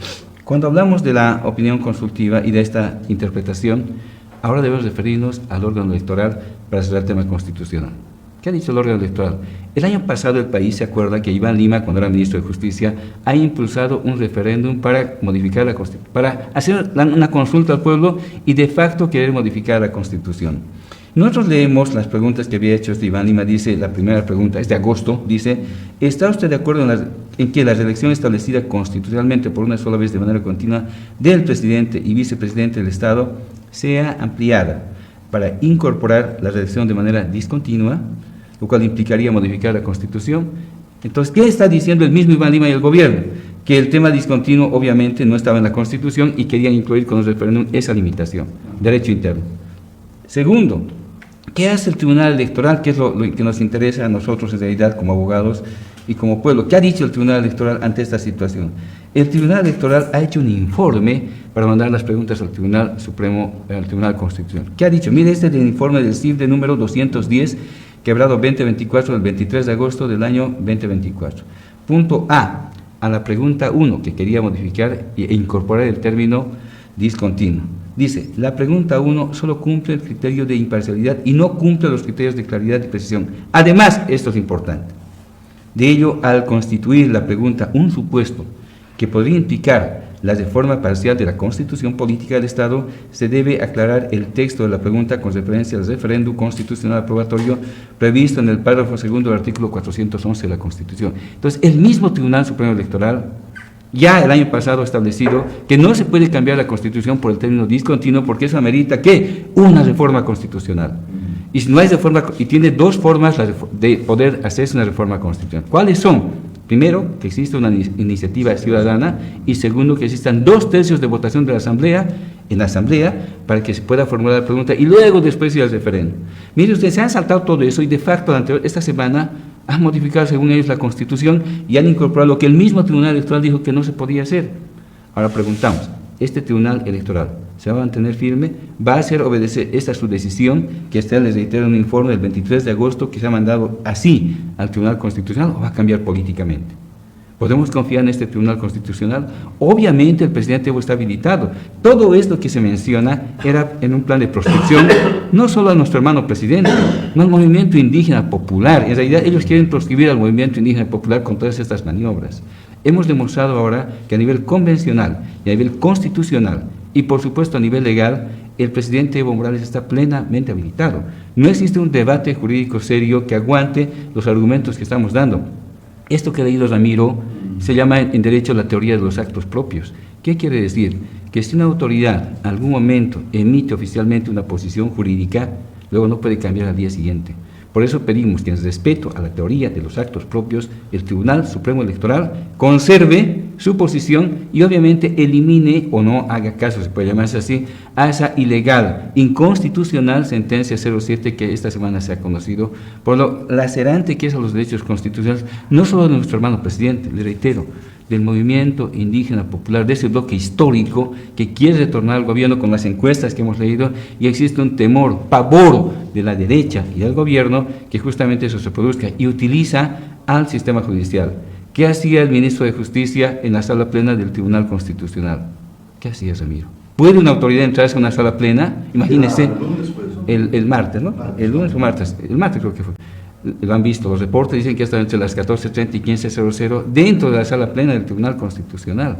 cuando hablamos de la opinión consultiva y de esta interpretación, ahora debemos referirnos al órgano electoral para cerrar el tema constitucional. ¿Qué ha dicho el órgano electoral? El año pasado el país se acuerda que Iván Lima, cuando era ministro de Justicia, ha impulsado un referéndum para modificar la Constitución, para hacer una consulta al pueblo y de facto querer modificar la Constitución. Nosotros leemos las preguntas que había hecho Iván Lima. Dice, la primera pregunta es de agosto, dice: ¿está usted de acuerdo en que la reelección establecida constitucionalmente por una sola vez de manera continua del presidente y vicepresidente del Estado sea ampliada para incorporar la reelección de manera discontinua, lo cual implicaría modificar la Constitución? Entonces, ¿qué está diciendo el mismo Iván Lima y el gobierno? Que el tema discontinuo obviamente no estaba en la Constitución y querían incluir con el referéndum esa limitación, derecho interno. Segundo, ¿qué hace el Tribunal Electoral? ¿Qué es lo que nos interesa a nosotros en realidad como abogados y como pueblo? ¿Qué ha dicho el Tribunal Electoral ante esta situación? El Tribunal Electoral ha hecho un informe para mandar las preguntas al Tribunal Supremo, al Tribunal Constitucional. ¿Qué ha dicho? Mire, este es el informe del CIFDE número 210, quebrado 2024, del 23 de agosto del año 2024. Punto A la pregunta 1, que quería modificar e incorporar el término discontinuo. Dice, la pregunta 1 solo cumple el criterio de imparcialidad y no cumple los criterios de claridad y precisión. Además, esto es importante, De ello, al constituir la pregunta un supuesto que podría implicar la reforma parcial de la Constitución Política del Estado, se debe aclarar el texto de la pregunta con referencia al referéndum constitucional aprobatorio previsto en el párrafo segundo del artículo 411 de la Constitución. Entonces, el mismo Tribunal Supremo Electoral ya el año pasado ha establecido que no se puede cambiar la Constitución por el término discontinuo, porque eso amerita ¿qué? Una reforma constitucional. Y si no hay reforma, y tiene dos formas de poder hacerse una reforma constitucional. ¿Cuáles son? Primero, que existe una iniciativa ciudadana, y segundo, que existan 2/3 de votación de la Asamblea, en la Asamblea, para que se pueda formular la pregunta, y luego después ir al referéndum. Mire usted, se han saltado todo eso, y de facto, esta semana, han modificado según ellos la Constitución, y han incorporado lo que el mismo Tribunal Electoral dijo que no se podía hacer. Ahora preguntamos, ¿este Tribunal Electoral se va a mantener firme? ¿Va a hacer obedecer esta su decisión, que está, les reitero, un informe del 23 de agosto que se ha mandado así al Tribunal Constitucional, o va a cambiar políticamente? ¿Podemos confiar en este Tribunal Constitucional? Obviamente el presidente Evo está habilitado. Todo esto que se menciona era en un plan de proscripción, no solo a nuestro hermano presidente, no al movimiento indígena popular. En realidad ellos quieren proscribir al movimiento indígena popular con todas estas maniobras. Hemos demostrado ahora que a nivel convencional y a nivel constitucional y por supuesto a nivel legal, el presidente Evo Morales está plenamente habilitado. No existe un debate jurídico serio que aguante los argumentos que estamos dando. Esto que ha leído Ramiro se llama en derecho la teoría de los actos propios. ¿Qué quiere decir? Que si una autoridad en algún momento emite oficialmente una posición jurídica, luego no puede cambiar al día siguiente. Por eso pedimos que, en respeto a la teoría de los actos propios, el Tribunal Supremo Electoral conserve su posición y obviamente elimine o no haga caso, se puede llamarse así, a esa ilegal, inconstitucional sentencia 07 que esta semana se ha conocido, por lo lacerante que es a los derechos constitucionales, no solo de nuestro hermano presidente, le reitero, del movimiento indígena popular, de ese bloque histórico que quiere retornar al gobierno con las encuestas que hemos leído, y existe un temor, pavor de la derecha y del gobierno que justamente eso se produzca, y utiliza al sistema judicial. ¿Qué hacía el ministro de Justicia en la sala plena del Tribunal Constitucional? ¿Qué hacía, Ramiro? ¿Puede una autoridad entrarse a una sala plena? Imagínense, el martes, ¿no? El lunes o martes, el martes creo que fue. Lo han visto, los reportes dicen que está entre las 14:30 y 15:00 dentro de la sala plena del Tribunal Constitucional.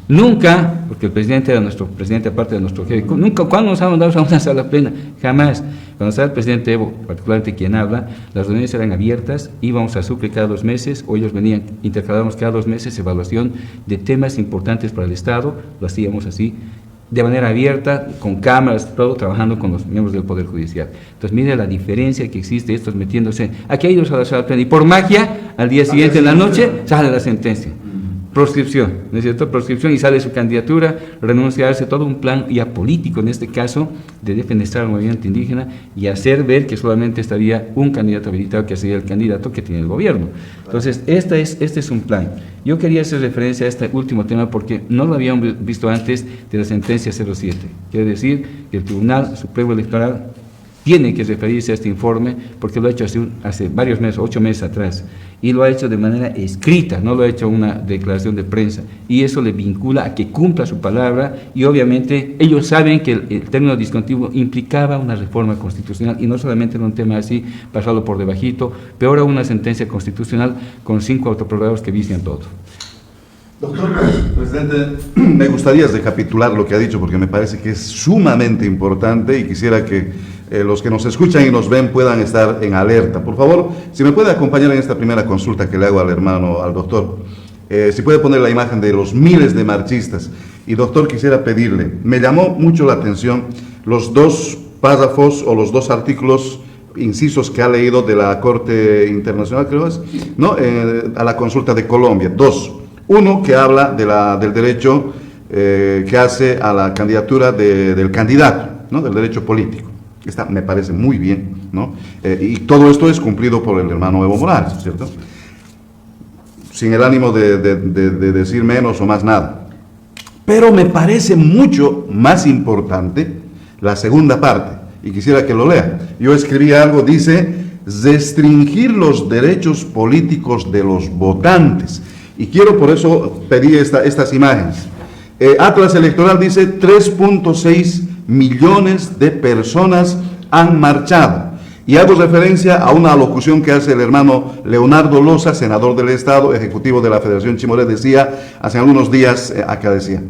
Nunca, porque el presidente era nuestro presidente aparte de nuestro jefe, nunca, ¿cuándo nos han mandado a una sala plena? Jamás. Cuando estaba el presidente Evo, particularmente quien habla, las reuniones eran abiertas, íbamos a Sucre cada 2 meses, o ellos venían, intercalábamos cada 2 meses evaluación de temas importantes para el Estado, lo hacíamos así, de manera abierta, con cámaras, todo, trabajando con los miembros del Poder Judicial. Entonces, mire la diferencia que existe, estos metiéndose, aquí hay ido a la sala plena, y por magia, al día siguiente, en la noche, sale la sentencia. Proscripción, ¿no es cierto? Proscripción, y sale su candidatura, renunciarse, todo un plan ya político, en este caso, de defenestrar al movimiento indígena y hacer ver que solamente estaría un candidato habilitado, que sería el candidato que tiene el gobierno. Entonces, este es un plan. Yo quería hacer referencia a este último tema porque no lo habíamos visto antes de la sentencia 07. Quiere decir que el Tribunal Supremo Electoral tiene que referirse a este informe porque lo ha hecho hace varios meses, 8 meses atrás, y lo ha hecho de manera escrita, no lo ha hecho una declaración de prensa, y eso le vincula a que cumpla su palabra, y obviamente ellos saben que el término discontinuo implicaba una reforma constitucional, y no solamente en un tema así, pasarlo por debajito, peor aún una sentencia constitucional con 5 autoprogramados que vician todo. Doctor presidente, me gustaría recapitular lo que ha dicho porque me parece que es sumamente importante y quisiera que los que nos escuchan y nos ven puedan estar en alerta. Por favor, si me puede acompañar en esta primera consulta que le hago al hermano, al doctor, si puede poner la imagen de los miles de marchistas. Y doctor, quisiera pedirle, me llamó mucho la atención los 2 párrafos o los 2 artículos, incisos que ha leído de la Corte Internacional, creo es, ¿no? A la consulta de Colombia. 2. Uno que habla del derecho que hace a la candidatura del candidato, ¿no? Del derecho político. Esta me parece muy bien, ¿no? Y todo esto es cumplido por el hermano Evo Morales, ¿cierto? Sin el ánimo de decir menos o más nada. Pero me parece mucho más importante la segunda parte, y quisiera que lo lea. Yo escribí algo, dice, restringir los derechos políticos de los votantes. Y quiero por eso pedir estas imágenes. Atlas Electoral dice 3.6 millones de personas han marchado. Y hago referencia a una alocución que hace el hermano Leonardo Loza, senador del Estado, ejecutivo de la Federación Chimoré, decía hace algunos días, acá decía: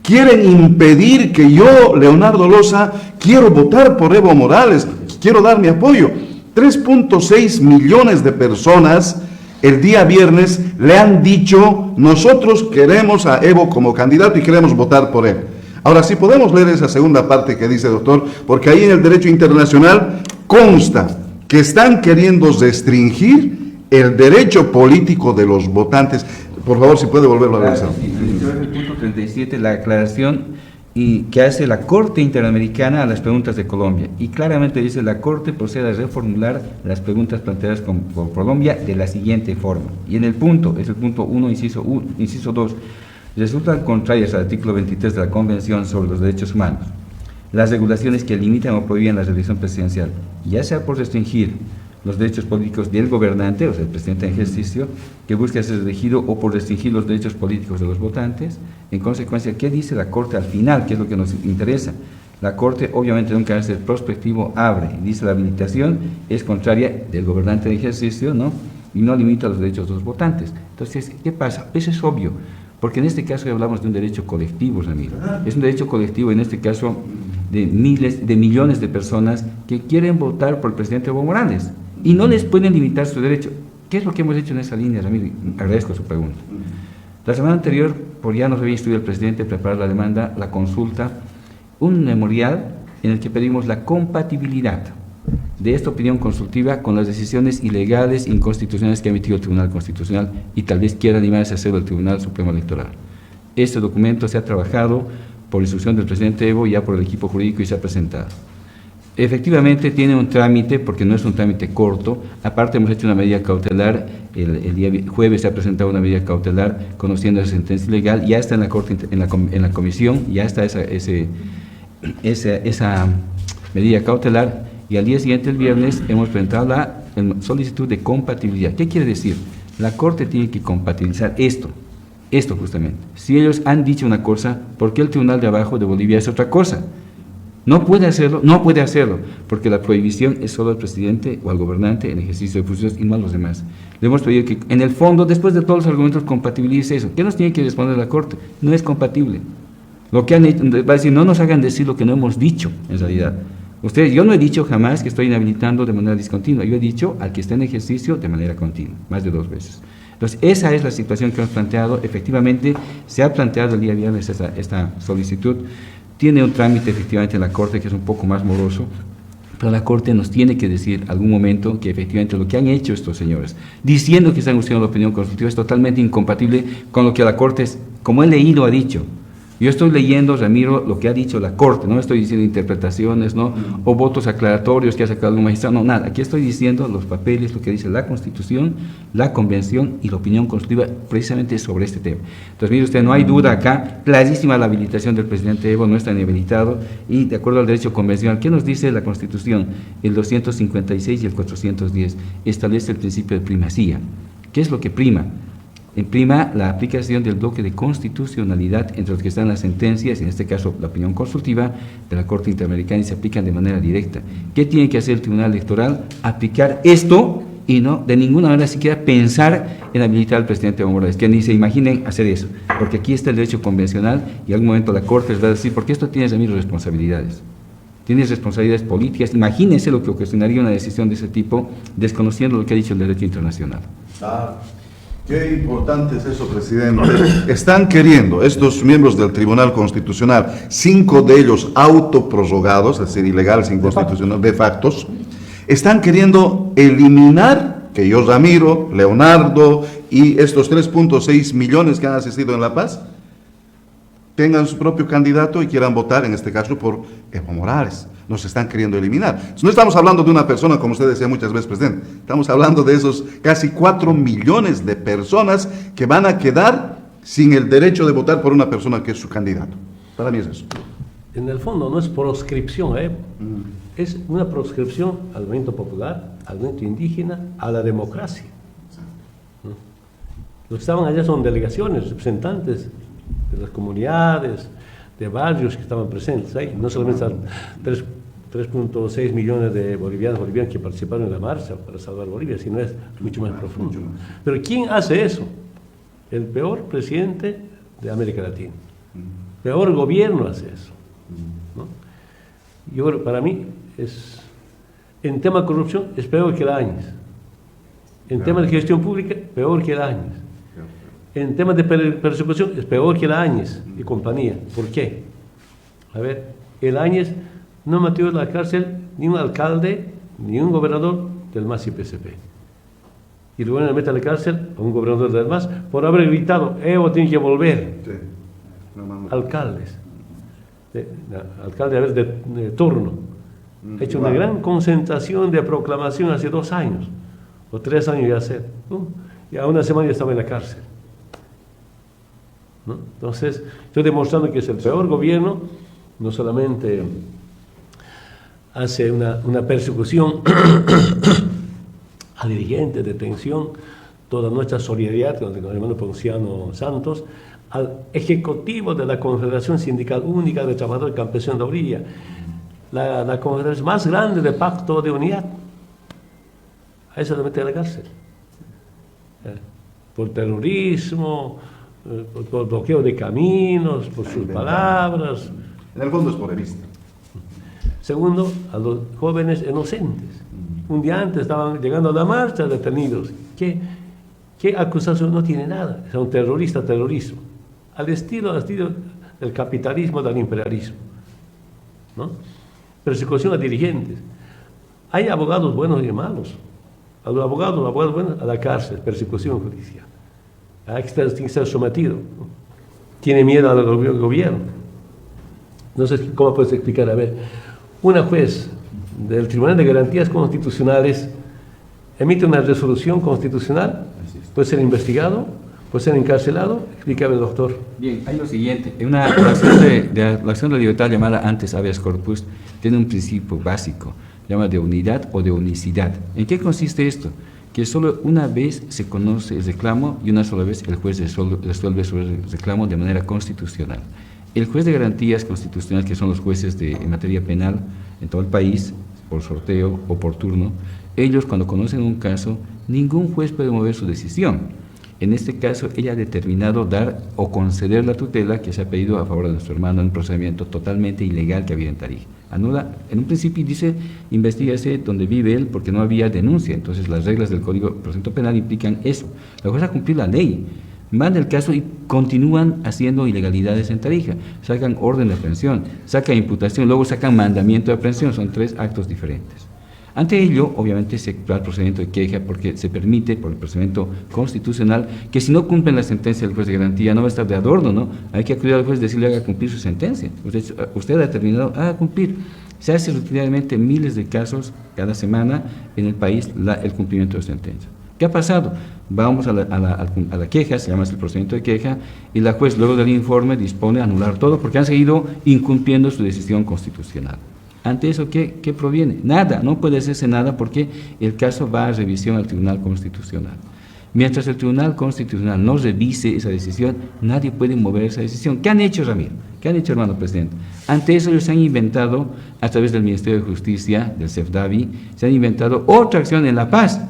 quieren impedir que yo, Leonardo Loza, quiero votar por Evo Morales, quiero dar mi apoyo. 3.6 millones de personas el día viernes le han dicho: nosotros queremos a Evo como candidato y queremos votar por él. Ahora, si podemos leer esa segunda parte que dice, doctor, porque ahí en el derecho internacional consta que están queriendo restringir el derecho político de los votantes. Por favor, si puede volverlo a revisar. El punto 37, la aclaración que hace la Corte Interamericana a las preguntas de Colombia. Y claramente dice: la Corte procede a reformular las preguntas planteadas por Colombia de la siguiente forma. Y en el punto, es el punto 1, inciso 2, resultan contrarias al artículo 23 de la Convención sobre los Derechos Humanos las regulaciones que limitan o prohíben la reelección presidencial, ya sea por restringir los derechos políticos del gobernante, o sea, el presidente en ejercicio, que busca ser elegido, o por restringir los derechos políticos de los votantes. En consecuencia, ¿qué dice la Corte al final? ¿Qué es lo que nos interesa? La Corte, obviamente, de un carácter prospectivo, abre y dice: la habilitación es contraria del gobernante en ejercicio, ¿no?, y no limita los derechos de los votantes. Entonces, ¿qué pasa? Eso es obvio, porque en este caso hablamos de un derecho colectivo, Ramiro. Es un derecho colectivo, en este caso, de miles, de millones de personas que quieren votar por el presidente Evo Morales y no les pueden limitar su derecho. ¿Qué es lo que hemos hecho en esa línea, Ramiro? Agradezco su pregunta. La semana anterior, por ya nos había instruido el presidente preparar la demanda, la consulta, un memorial en el que pedimos la compatibilidad de esta opinión consultiva con las decisiones ilegales e inconstitucionales que ha emitido el Tribunal Constitucional, y tal vez quiera animarse a hacerlo el Tribunal Supremo Electoral. Este documento se ha trabajado por instrucción del presidente Evo, ya por el equipo jurídico, y se ha presentado. Efectivamente tiene un trámite, porque no es un trámite corto. Aparte, hemos hecho una medida cautelar, el día jueves se ha presentado una medida cautelar conociendo esa sentencia ilegal, ya está en la Corte, en la comisión, ya está esa medida cautelar, y al día siguiente, el viernes, hemos presentado la solicitud de compatibilidad. ¿Qué quiere decir? La Corte tiene que compatibilizar esto justamente. Si ellos han dicho una cosa, ¿por qué el tribunal de abajo de Bolivia es otra cosa? No puede hacerlo, porque la prohibición es solo al presidente o al gobernante en ejercicio de funciones y no a los demás. Le hemos pedido que, en el fondo, después de todos los argumentos, compatibilice eso. ¿Qué nos tiene que responder la Corte? No es compatible. Lo que han hecho, va a decir: no nos hagan decir lo que no hemos dicho, en realidad. Yo no he dicho jamás que estoy inhabilitando de manera discontinua. Yo he dicho al que está en ejercicio de manera continua, más de 2 veces. Entonces, esa es la situación que hemos planteado. Efectivamente, se ha planteado el día viernes esta solicitud. Tiene un trámite, efectivamente, en la Corte, que es un poco más moroso, pero la Corte nos tiene que decir algún momento que efectivamente lo que han hecho estos señores, diciendo que están usando la opinión consultiva, es totalmente incompatible con lo que la Corte, como he leído, ha dicho. Yo estoy leyendo, Ramiro, lo que ha dicho la Corte, no estoy diciendo interpretaciones, ¿no?, o votos aclaratorios que ha sacado un magistrado, no, nada. Aquí estoy diciendo los papeles, lo que dice la Constitución, la Convención y la opinión consultiva precisamente sobre este tema. Entonces, mire usted, no hay duda acá, clarísima la habilitación del presidente Evo, no está ni habilitado, y de acuerdo al derecho convencional, ¿qué nos dice la Constitución? El 256 y el 410 establece el principio de primacía. ¿Qué es lo que prima? Prima la aplicación del bloque de constitucionalidad entre los que están las sentencias, en este caso la opinión consultiva de la Corte Interamericana, y se aplican de manera directa. ¿Qué tiene que hacer el Tribunal Electoral? Aplicar esto y no de ninguna manera siquiera pensar en habilitar al presidente Evo Morales, que ni se imaginen hacer eso, porque aquí está el derecho convencional y en algún momento la Corte les va a decir: porque esto tienes también responsabilidades. Tienes responsabilidades políticas. Imagínense lo que ocasionaría una decisión de ese tipo, desconociendo lo que ha dicho el derecho internacional. Qué importante es eso, presidente. Están queriendo estos miembros del Tribunal Constitucional, 5 de ellos autoprorrogados, es decir, ilegales, inconstitucionales, de factos, están queriendo eliminar que yo, Ramiro, Leonardo y estos 3.6 millones que han asistido en La Paz tengan su propio candidato y quieran votar, en este caso, por Evo Morales. Nos están queriendo eliminar. Entonces, no estamos hablando de una persona, como usted decía muchas veces, presidente. Estamos hablando de esos casi 4 millones de personas que van a quedar sin el derecho de votar por una persona que es su candidato. Para mí es eso. En el fondo no es proscripción, es una proscripción al movimiento popular, al movimiento indígena, a la democracia. Los que estaban allá son delegaciones, representantes de las comunidades, de barrios que estaban presentes ahí, no solamente 3.6 millones de bolivianos que participaron en la marcha para salvar Bolivia, si no es mucho más profundo. Pero ¿quién hace eso? El peor presidente de América Latina. Peor gobierno hace eso, ¿no? Yo creo, para mí, en tema de corrupción es peor que el Áñez. En tema de gestión pública, peor que el Áñez. En temas de persecución, es peor que el Áñez y compañía. ¿Por qué? A ver, el Áñez no metió en la cárcel ni un alcalde, ni un gobernador del MAS y PSP. Y luego le mete a la cárcel a un gobernador del MAS por haber gritado, Evo tiene que volver. Sí. Alcaldes. Alcalde de turno. Ha hecho una gran concentración de proclamación hace 2 años, o 3 años ya hace, ¿no? Y a una semana ya estaba en la cárcel, ¿no? Entonces, estoy demostrando que es el peor gobierno, no solamente hace una persecución a dirigentes, detención, toda nuestra solidaridad con el hermano Ponciano Santos, al ejecutivo de la Confederación Sindical Única de Trabajadores Campesinos de Bolivia, la confederación más grande de pacto de unidad. A eso le mete a la cárcel. Por terrorismo, por bloqueo de caminos, por sus palabras. En el fondo es por revista. Segundo, a los jóvenes inocentes. Un día antes estaban llegando a la marcha detenidos. ¿Qué acusación? No tiene nada. Es un terrorismo. Al estilo del capitalismo, del imperialismo, ¿no? Persecución a dirigentes. Hay abogados buenos y malos. A los abogados buenos a la cárcel, persecución judicial. Hay que estar sometido, ¿no? Tiene miedo al gobierno. No sé cómo puedes explicar. A ver, una juez del Tribunal de Garantías Constitucionales emite una resolución constitucional, puede ser investigado, puede ser encarcelado. Explícame, doctor. Bien, hay lo siguiente. La acción de libertad, llamada antes habeas corpus, tiene un principio básico, llama de unidad o de unicidad. ¿En qué consiste esto? Que solo una vez se conoce el reclamo y una sola vez el juez resuelve sobre el reclamo de manera constitucional. El juez de garantías constitucionales, que son los jueces en materia penal en todo el país, por sorteo o por turno, ellos cuando conocen un caso, ningún juez puede mover su decisión. En este caso, ella ha determinado dar o conceder la tutela que se ha pedido a favor de nuestro hermano en un procedimiento totalmente ilegal que había en Tarija. Anula, en un principio dice, investígase donde vive él porque no había denuncia. Entonces, las reglas del Código de Procedimiento Penal implican eso. La jueza cumplió la ley, manda el caso y continúan haciendo ilegalidades en Tarija. Sacan orden de aprehensión, sacan imputación, luego sacan mandamiento de aprehensión. Son 3 actos diferentes. Ante ello, obviamente, se actúa el procedimiento de queja porque se permite, por el procedimiento constitucional, que si no cumplen la sentencia del juez de garantía, no va a estar de adorno, ¿no? Hay que acudir al juez y decirle haga cumplir su sentencia. Usted ha determinado, haga cumplir. Se hace rutinariamente miles de casos cada semana en el país el cumplimiento de sentencia. ¿Qué ha pasado? Vamos a la queja, se llama el procedimiento de queja, y la juez, luego del informe, dispone a anular todo porque han seguido incumpliendo su decisión constitucional. Ante eso, ¿qué proviene? Nada, no puede hacerse nada porque el caso va a revisión al Tribunal Constitucional. Mientras el Tribunal Constitucional no revise esa decisión, nadie puede mover esa decisión. ¿Qué han hecho, Ramiro? ¿Qué han hecho, hermano presidente? Ante eso, ellos se han inventado, a través del Ministerio de Justicia, del CEFDAVI, se han inventado otra acción en La Paz,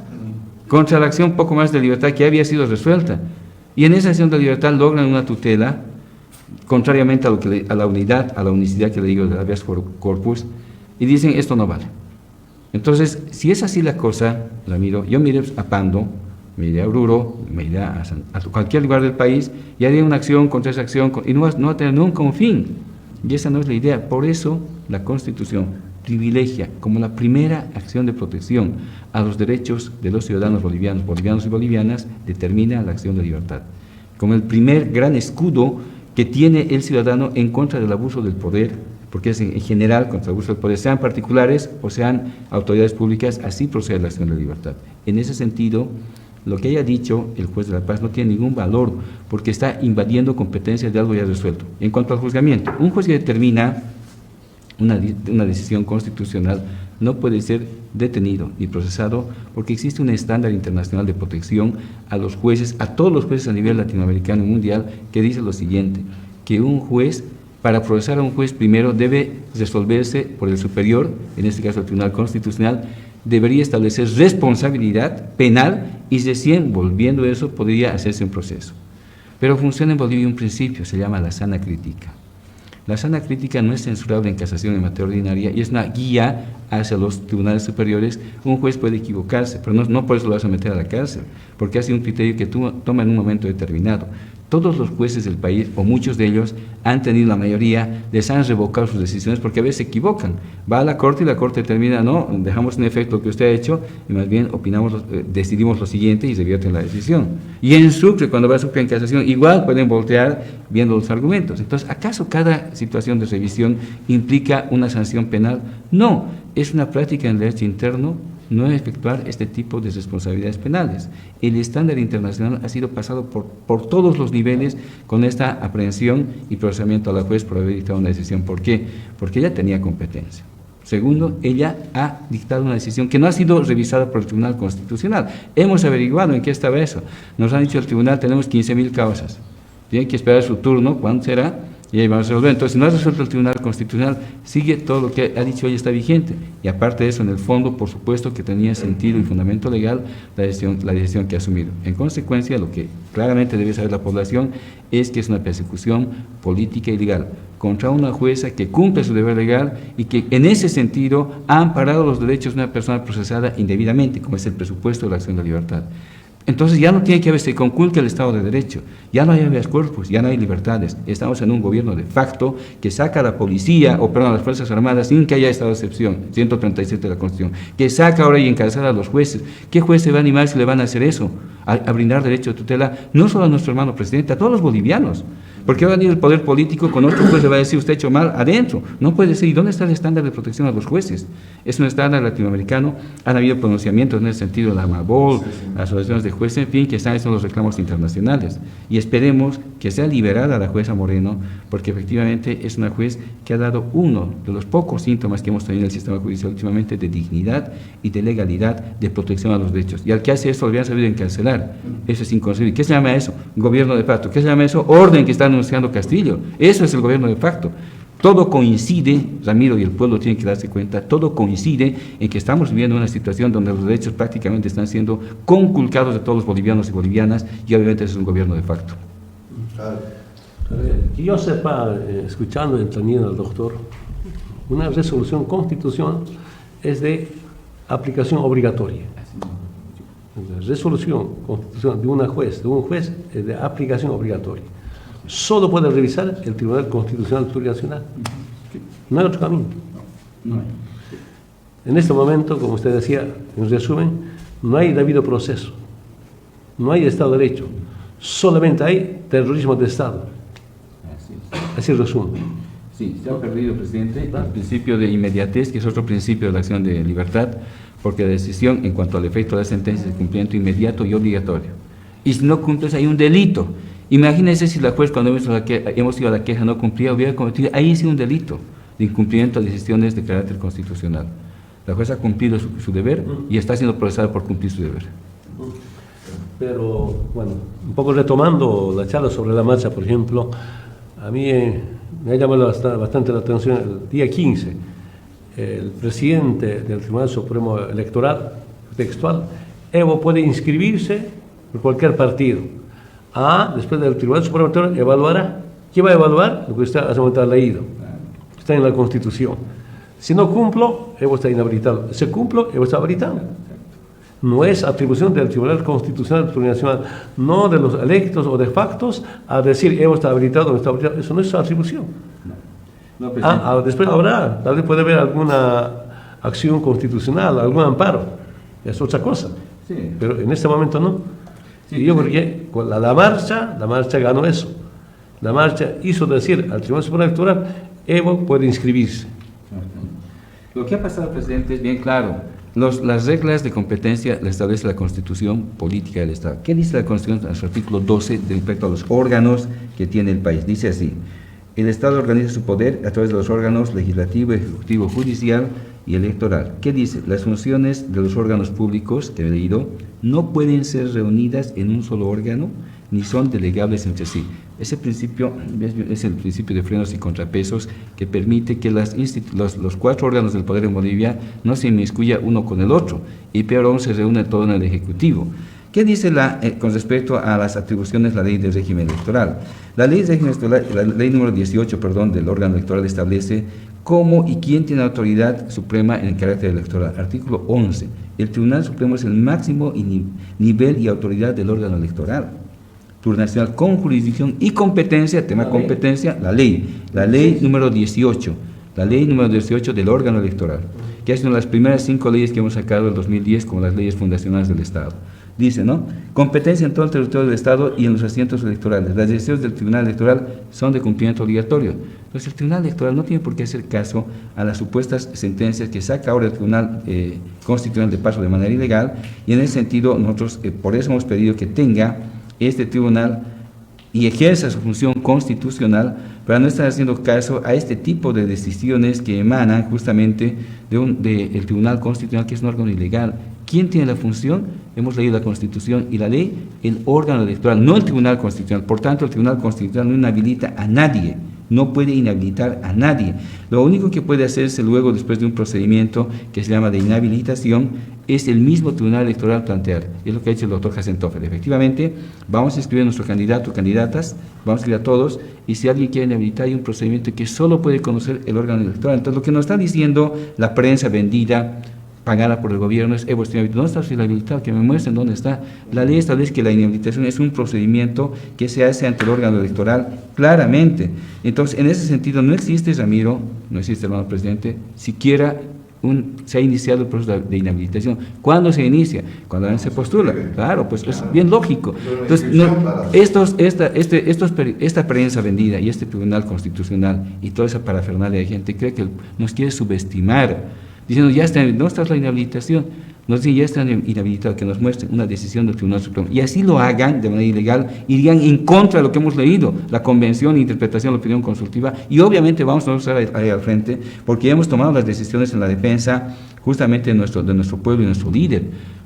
contra la acción Poco Más de Libertad que había sido resuelta. Y en esa acción de libertad logran una tutela, contrariamente a la unidad, a la unicidad que le digo de habeas corpus, y dicen esto no vale. Entonces, si es así la cosa, Ramiro, yo me iré a Pando, me iré a Oruro, me iré a cualquier lugar del país y haré una acción contra esa acción y no va a tener nunca un fin. Y esa no es la idea. Por eso la Constitución privilegia como la primera acción de protección a los derechos de los ciudadanos bolivianos y bolivianas, determina la acción de libertad. Como el primer gran escudo que tiene el ciudadano en contra del abuso del poder, porque es en general contra el abuso del poder, sean particulares o sean autoridades públicas, así procede la acción de libertad. En ese sentido, lo que haya dicho el juez de La Paz no tiene ningún valor, porque está invadiendo competencias de algo ya resuelto. En cuanto al juzgamiento, un juez que determina una decisión constitucional no puede ser detenido ni procesado porque existe un estándar internacional de protección a los jueces, a todos los jueces a nivel latinoamericano y mundial, que dice lo siguiente, que un juez Para procesar a un juez primero debe resolverse por el superior, en este caso el Tribunal Constitucional, debería establecer responsabilidad penal y recién volviendo a eso podría hacerse un proceso. Pero funciona en Bolivia un principio, se llama la sana crítica. La sana crítica no es censurable en casación en materia ordinaria y es una guía hacia los tribunales superiores. Un juez puede equivocarse, pero no por eso lo vas a meter a la cárcel, porque ha sido un criterio que toma en un momento determinado. Todos los jueces del país, o muchos de ellos, han tenido la mayoría, les han revocado sus decisiones porque a veces se equivocan. Va a la Corte y la Corte determina, no, dejamos en efecto lo que usted ha hecho y más bien decidimos lo siguiente y revierten la decisión. Y en Sucre, cuando va a Sucre en casación, igual pueden voltear viendo los argumentos. Entonces, ¿acaso cada situación de revisión implica una sanción penal? No, es una práctica en el derecho interno no efectuar este tipo de responsabilidades penales. El estándar internacional ha sido pasado por todos los niveles con esta aprehensión y procesamiento a la juez por haber dictado una decisión. ¿Por qué? Porque ella tenía competencia. Segundo, ella ha dictado una decisión que no ha sido revisada por el Tribunal Constitucional. Hemos averiguado en qué estaba eso. Nos han dicho el tribunal, tenemos 15.000 causas. Tienen que esperar su turno, ¿cuándo será? Y ahí vamos a resolver. Entonces, si no ha resuelto el Tribunal Constitucional, sigue todo lo que ha dicho ella está vigente. Y aparte de eso, en el fondo, por supuesto que tenía sentido y fundamento legal la decisión que ha asumido. En consecuencia, lo que claramente debe saber la población es que es una persecución política y legal contra una jueza que cumple su deber legal y que en ese sentido ha amparado los derechos de una persona procesada indebidamente, como es el presupuesto de la acción de libertad. Entonces ya no tiene que haberse conculca el Estado de Derecho, ya no hay habeas corpus, ya no hay libertades. Estamos en un gobierno de facto que saca a la policía, a las Fuerzas Armadas sin que haya estado de excepción, 137 de la Constitución, que saca ahora y encarcela a los jueces. ¿Qué juez se va a animar si le van a hacer eso? A brindar derecho de tutela, no solo a nuestro hermano presidente, a todos los bolivianos. Porque va a venir el poder político con otro juez le va a decir usted ha hecho mal adentro. No puede ser. ¿Y dónde está el estándar de protección a los jueces? Es un estándar latinoamericano. Han habido pronunciamientos en ese sentido, la AMABOL, las asociaciones de jueces, en fin, que están en los reclamos internacionales. Y esperemos que sea liberada la jueza Moreno, porque efectivamente es una juez que ha dado uno de los pocos síntomas que hemos tenido en el sistema judicial últimamente de dignidad y de legalidad, de protección a los derechos. Y al que hace eso lo habían sabido encarcelar. Eso es inconcebible. ¿Qué se llama eso? Gobierno de facto. ¿Qué se llama eso? Orden que está anunciando Castillo. Eso es el gobierno de facto. Todo coincide, Ramiro y el pueblo tienen que darse cuenta, todo coincide en que estamos viviendo una situación donde los derechos prácticamente están siendo conculcados de todos los bolivianos y bolivianas y obviamente es un gobierno de facto. Que yo sepa, escuchando y entendiendo al doctor, una resolución constitucional es de aplicación obligatoria. La resolución constitucional de un juez es de aplicación obligatoria. Solo puede revisar el Tribunal Constitucional Plurinacional. No hay otro camino. En este momento, como usted decía, en resumen, no hay debido proceso, no hay Estado de Derecho, solamente hay terrorismo de Estado. Así resume. Sí, se ha perdido, presidente, el principio de inmediatez, que es otro principio de la acción de libertad, porque la decisión en cuanto al efecto de la sentencia es de cumplimiento inmediato y obligatorio. Y si no cumples, hay un delito. Imagínense si la juez, cuando hemos ido a la queja, no cumplía, hubiera cometido, ahí sí un delito de incumplimiento de decisiones de carácter constitucional. La juez ha cumplido su deber y está siendo procesada por cumplir su deber. Pero, bueno, un poco retomando la charla sobre la marcha, por ejemplo, a mí me ha llamado bastante la atención el día 15, el presidente del Tribunal Supremo Electoral, textual, Evo puede inscribirse por cualquier partido. Después del Tribunal Supremo Electoral evaluará. ¿Qué va a evaluar? Lo que usted hace un momento ha leído. Está en la Constitución. Si no cumplo, Evo está inhabilitado. Si cumplo, Evo está habilitado. No es atribución del Tribunal Constitucional Plurinacional, no de los electos o de factos, a decir Evo está habilitado o no está habilitado. Eso no es su atribución. Después habrá, tal vez puede haber alguna acción constitucional, algún amparo. Es otra cosa. Sí. Pero en este momento no. Sí, y yo creo que con la marcha ganó eso. La marcha hizo decir al Tribunal Supremo Electoral, Evo puede inscribirse. Lo que ha pasado, presidente, es bien claro. Las reglas de competencia las establece la Constitución Política del Estado. ¿Qué dice la Constitución en su artículo 12 respecto a los órganos que tiene el país? Dice así: el Estado organiza su poder a través de los órganos legislativo, ejecutivo, judicial y electoral. ¿Qué dice? Las funciones de los órganos públicos, que he leído, no pueden ser reunidas en un solo órgano, ni son delegables entre sí. Ese principio es el principio de frenos y contrapesos que permite que los 4 órganos del poder en Bolivia no se inmiscuya uno con el otro, y peor aún se reúne todo en el Ejecutivo. ¿Qué dice con respecto a las atribuciones la ley del régimen electoral? La ley número 18, del órgano electoral establece cómo y quién tiene autoridad suprema en el carácter electoral. Artículo 11. El Tribunal Supremo es el máximo nivel y autoridad del órgano electoral plurinacional con jurisdicción y competencia, competencia, la ley número 18, la ley número 18 del órgano electoral, que es una de las primeras 5 leyes que hemos sacado en 2010 como las leyes fundacionales del Estado. Dice, ¿no? Competencia en todo el territorio del Estado y en los asientos electorales. Las decisiones del Tribunal Electoral son de cumplimiento obligatorio. Entonces, el Tribunal Electoral no tiene por qué hacer caso a las supuestas sentencias que saca ahora el Tribunal Constitucional de paso de manera ilegal, y en ese sentido nosotros por eso hemos pedido que tenga este tribunal y ejerza su función constitucional para no estar haciendo caso a este tipo de decisiones que emanan justamente del Tribunal Constitucional, que es un órgano ilegal. ¿Quién tiene la función? Hemos leído la Constitución y la ley, el órgano electoral, no el Tribunal Constitucional. Por tanto, el Tribunal Constitucional no inhabilita a nadie, no puede inhabilitar a nadie. Lo único que puede hacerse luego, después de un procedimiento que se llama de inhabilitación, es el mismo Tribunal Electoral plantear. Es lo que ha hecho el doctor Hasentofer. Efectivamente, vamos a inscribir a nuestro candidato o candidatas, vamos a inscribir a todos, y si alguien quiere inhabilitar, hay un procedimiento que solo puede conocer el órgano electoral. Entonces, lo que nos está diciendo la prensa vendida, pagada por el gobierno, es: Evo, ¿dónde está usted inhabilitado? Que me muestren dónde está. La ley establece que la inhabilitación es un procedimiento que se hace ante el órgano electoral claramente. Entonces, en ese sentido, no existe, Ramiro, no existe, hermano presidente, siquiera se ha iniciado el proceso de inhabilitación. ¿Cuándo se inicia? Cuando alguien se postula. Claro, pues es bien lógico. Entonces, esta prensa vendida y este Tribunal Constitucional y toda esa parafernalia de gente cree que nos quiere subestimar, diciendo: ya está, ¿no está la inhabilitación? Nos dicen: ya están inhabilitados, que nos muestren una decisión del Tribunal Supremo. Y así lo hagan de manera ilegal, irían en contra de lo que hemos leído, la Convención de Interpretación de la Opinión Consultiva, y obviamente vamos a estar ahí al frente, porque hemos tomado las decisiones en la defensa justamente de nuestro pueblo y nuestro líder,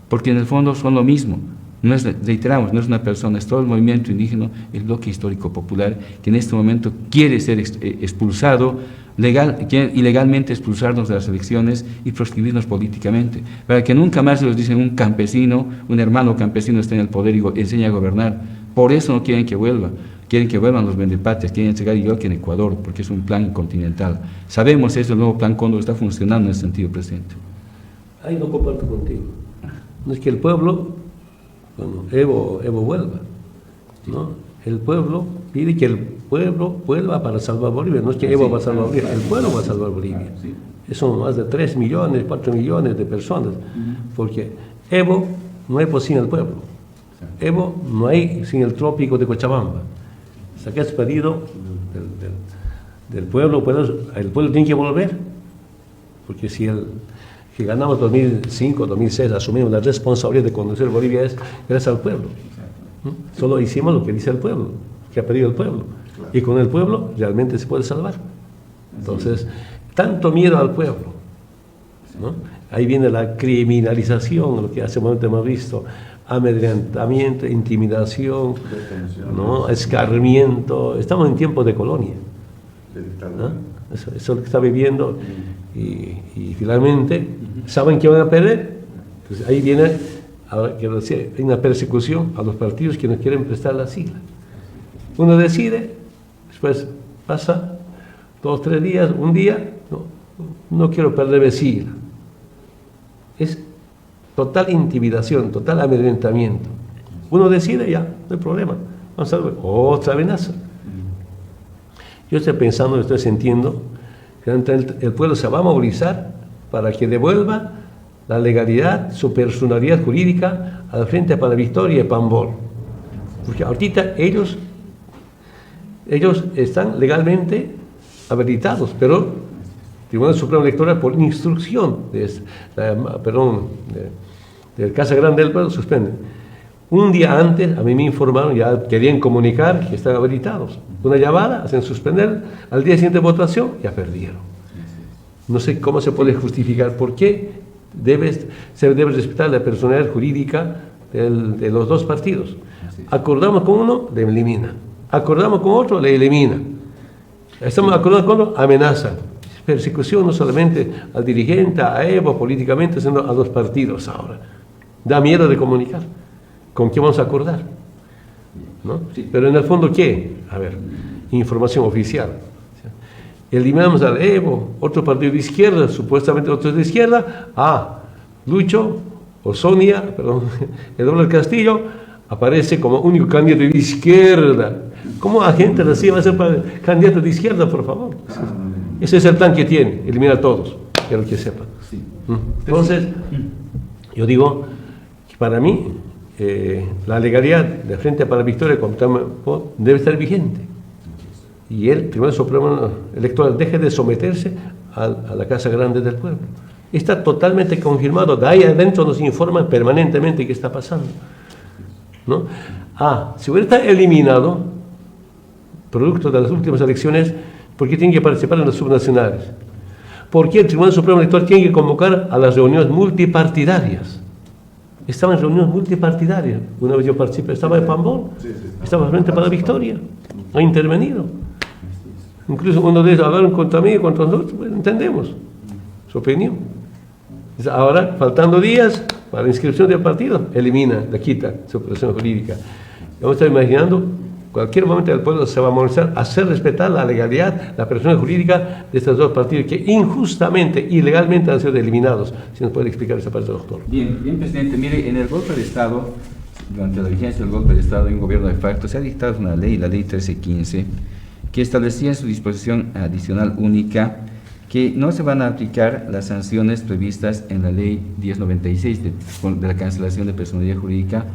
porque en el fondo son lo mismo. No es, reiteramos, no es una persona, es todo el movimiento indígena, el bloque histórico popular, que en este momento quiere ser expulsado, ilegalmente expulsarnos de las elecciones y proscribirnos políticamente, para que nunca más se los dicen un campesino, un hermano campesino está en el poder y enseña a gobernar. Por eso no quieren que vuelva. Quieren que vuelvan los vendepatrias, quieren entregar igual que en Ecuador, porque es un plan continental. Sabemos eso, el nuevo plan Cóndor está funcionando en ese sentido, presidente. Ahí no comparto contigo. No es que el pueblo, bueno, Evo vuelva, ¿no? El pueblo pide que el pueblo vuelva para salvar Bolivia, no es que Evo va a salvar Bolivia, el pueblo va a salvar Bolivia. Son más de 3 millones, 4 millones de personas, porque Evo no hay sin el pueblo, Evo no hay sin el trópico de Cochabamba. O sea, que es pedido del pueblo, el pueblo tiene que volver, porque si que ganamos 2005, 2006, asumimos la responsabilidad de conducir Bolivia es gracias al pueblo. Solo hicimos lo que dice el pueblo, que ha pedido el pueblo. Claro. Y con el pueblo realmente se puede salvar. Entonces, tanto miedo al pueblo, ¿no? Ahí viene la criminalización, lo que hace un momento hemos visto, amedrentamiento, intimidación, ¿no? Escarmiento. Estamos en tiempos de colonia, ¿no? Eso es lo que está viviendo. Y finalmente, ¿saben que van a perder? Pues ahí viene, hay una persecución a los partidos que no quieren prestar la sigla. Uno decide, después pasa 2 o 3 días, un día, no quiero perder la sigla. Es total intimidación, total amedrentamiento. Uno decide, ya, no hay problema, vamos a ver otra amenaza. Yo estoy pensando, estoy sintiendo que el pueblo se va a movilizar para que devuelva la legalidad, su personalidad jurídica al Frente para la Victoria y Pambol. Porque ahorita ellos están legalmente habilitados, pero el Tribunal Supremo Electoral, por instrucción del Casa Grande del Pueblo, suspende. Un día antes, a mí me informaron, ya querían comunicar que están habilitados. Una llamada, hacen suspender, al día siguiente de votación, ya perdieron. No sé cómo se puede justificar por qué se debe respetar la personalidad jurídica de los dos partidos. Acordamos con uno, le elimina. Acordamos con otro, le elimina. Estamos acordando con otro, amenazan. Persecución no solamente al dirigente, a Evo, políticamente, sino a los partidos ahora. Da miedo de comunicar. ¿Con qué vamos a acordar? ¿No? Sí. Pero en el fondo, ¿qué? A ver, información oficial. Eliminamos al Evo, otro partido de izquierda, supuestamente otros de izquierda. Lucho, o Sonia, perdón, Eduardo Castillo, aparece como único candidato de izquierda. ¿Cómo la gente así va a ser candidato de izquierda, por favor? Ese es el plan que tiene, eliminar a todos, quiero que sepan. Sí. Entonces, yo digo que para mí la legalidad de Frente para la Victoria debe estar vigente. Y el Tribunal Supremo Electoral deje de someterse a la Casa Grande del Pueblo. Está totalmente confirmado, de ahí adentro nos informan permanentemente qué está pasando, ¿no? Si hubiera estado eliminado, producto de las últimas elecciones, ¿por qué tienen que participar en las subnacionales? ¿Por qué el Tribunal Supremo Electoral tiene que convocar a las reuniones multipartidarias? Estaba en reuniones multipartidarias. Una vez yo participé, estaba en Pambol, estaba Frente para la Victoria, ha intervenido. Incluso uno de ellos hablaron contra mí y contra nosotros, pues entendemos su opinión. Ahora, faltando días para la inscripción del partido, elimina, la quita su operación jurídica. Vamos a estar imaginando, cualquier momento del pueblo se va a molestar, hacer respetar la legalidad, la persona jurídica de estos dos partidos que injustamente, ilegalmente han sido eliminados. Si nos puede explicar esa parte, doctor. Bien, presidente. Mire, en el golpe de Estado, durante la vigencia del golpe de Estado en un gobierno de facto, se ha dictado una ley, la ley 1315, que establecía en su disposición adicional única que no se van a aplicar las sanciones previstas en la ley 1096 de la cancelación de personalidad jurídica,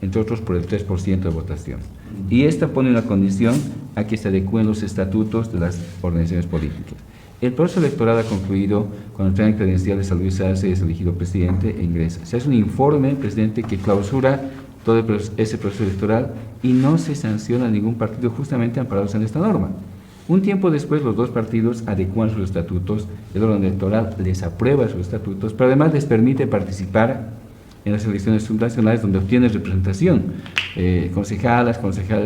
entre otros por el 3% de votación. Y esta pone una condición a que se adecúen los estatutos de las organizaciones políticas. El proceso electoral ha concluido cuando el plan credencial de San Luis Arce es elegido presidente e ingresa. Se hace un informe, presidente, que clausura todo ese proceso electoral y no se sanciona a ningún partido justamente amparados en esta norma. Un tiempo después, los dos partidos adecúan sus estatutos, el órgano electoral les aprueba sus estatutos, pero además les permite participar en las elecciones subnacionales donde obtienen representación, concejales,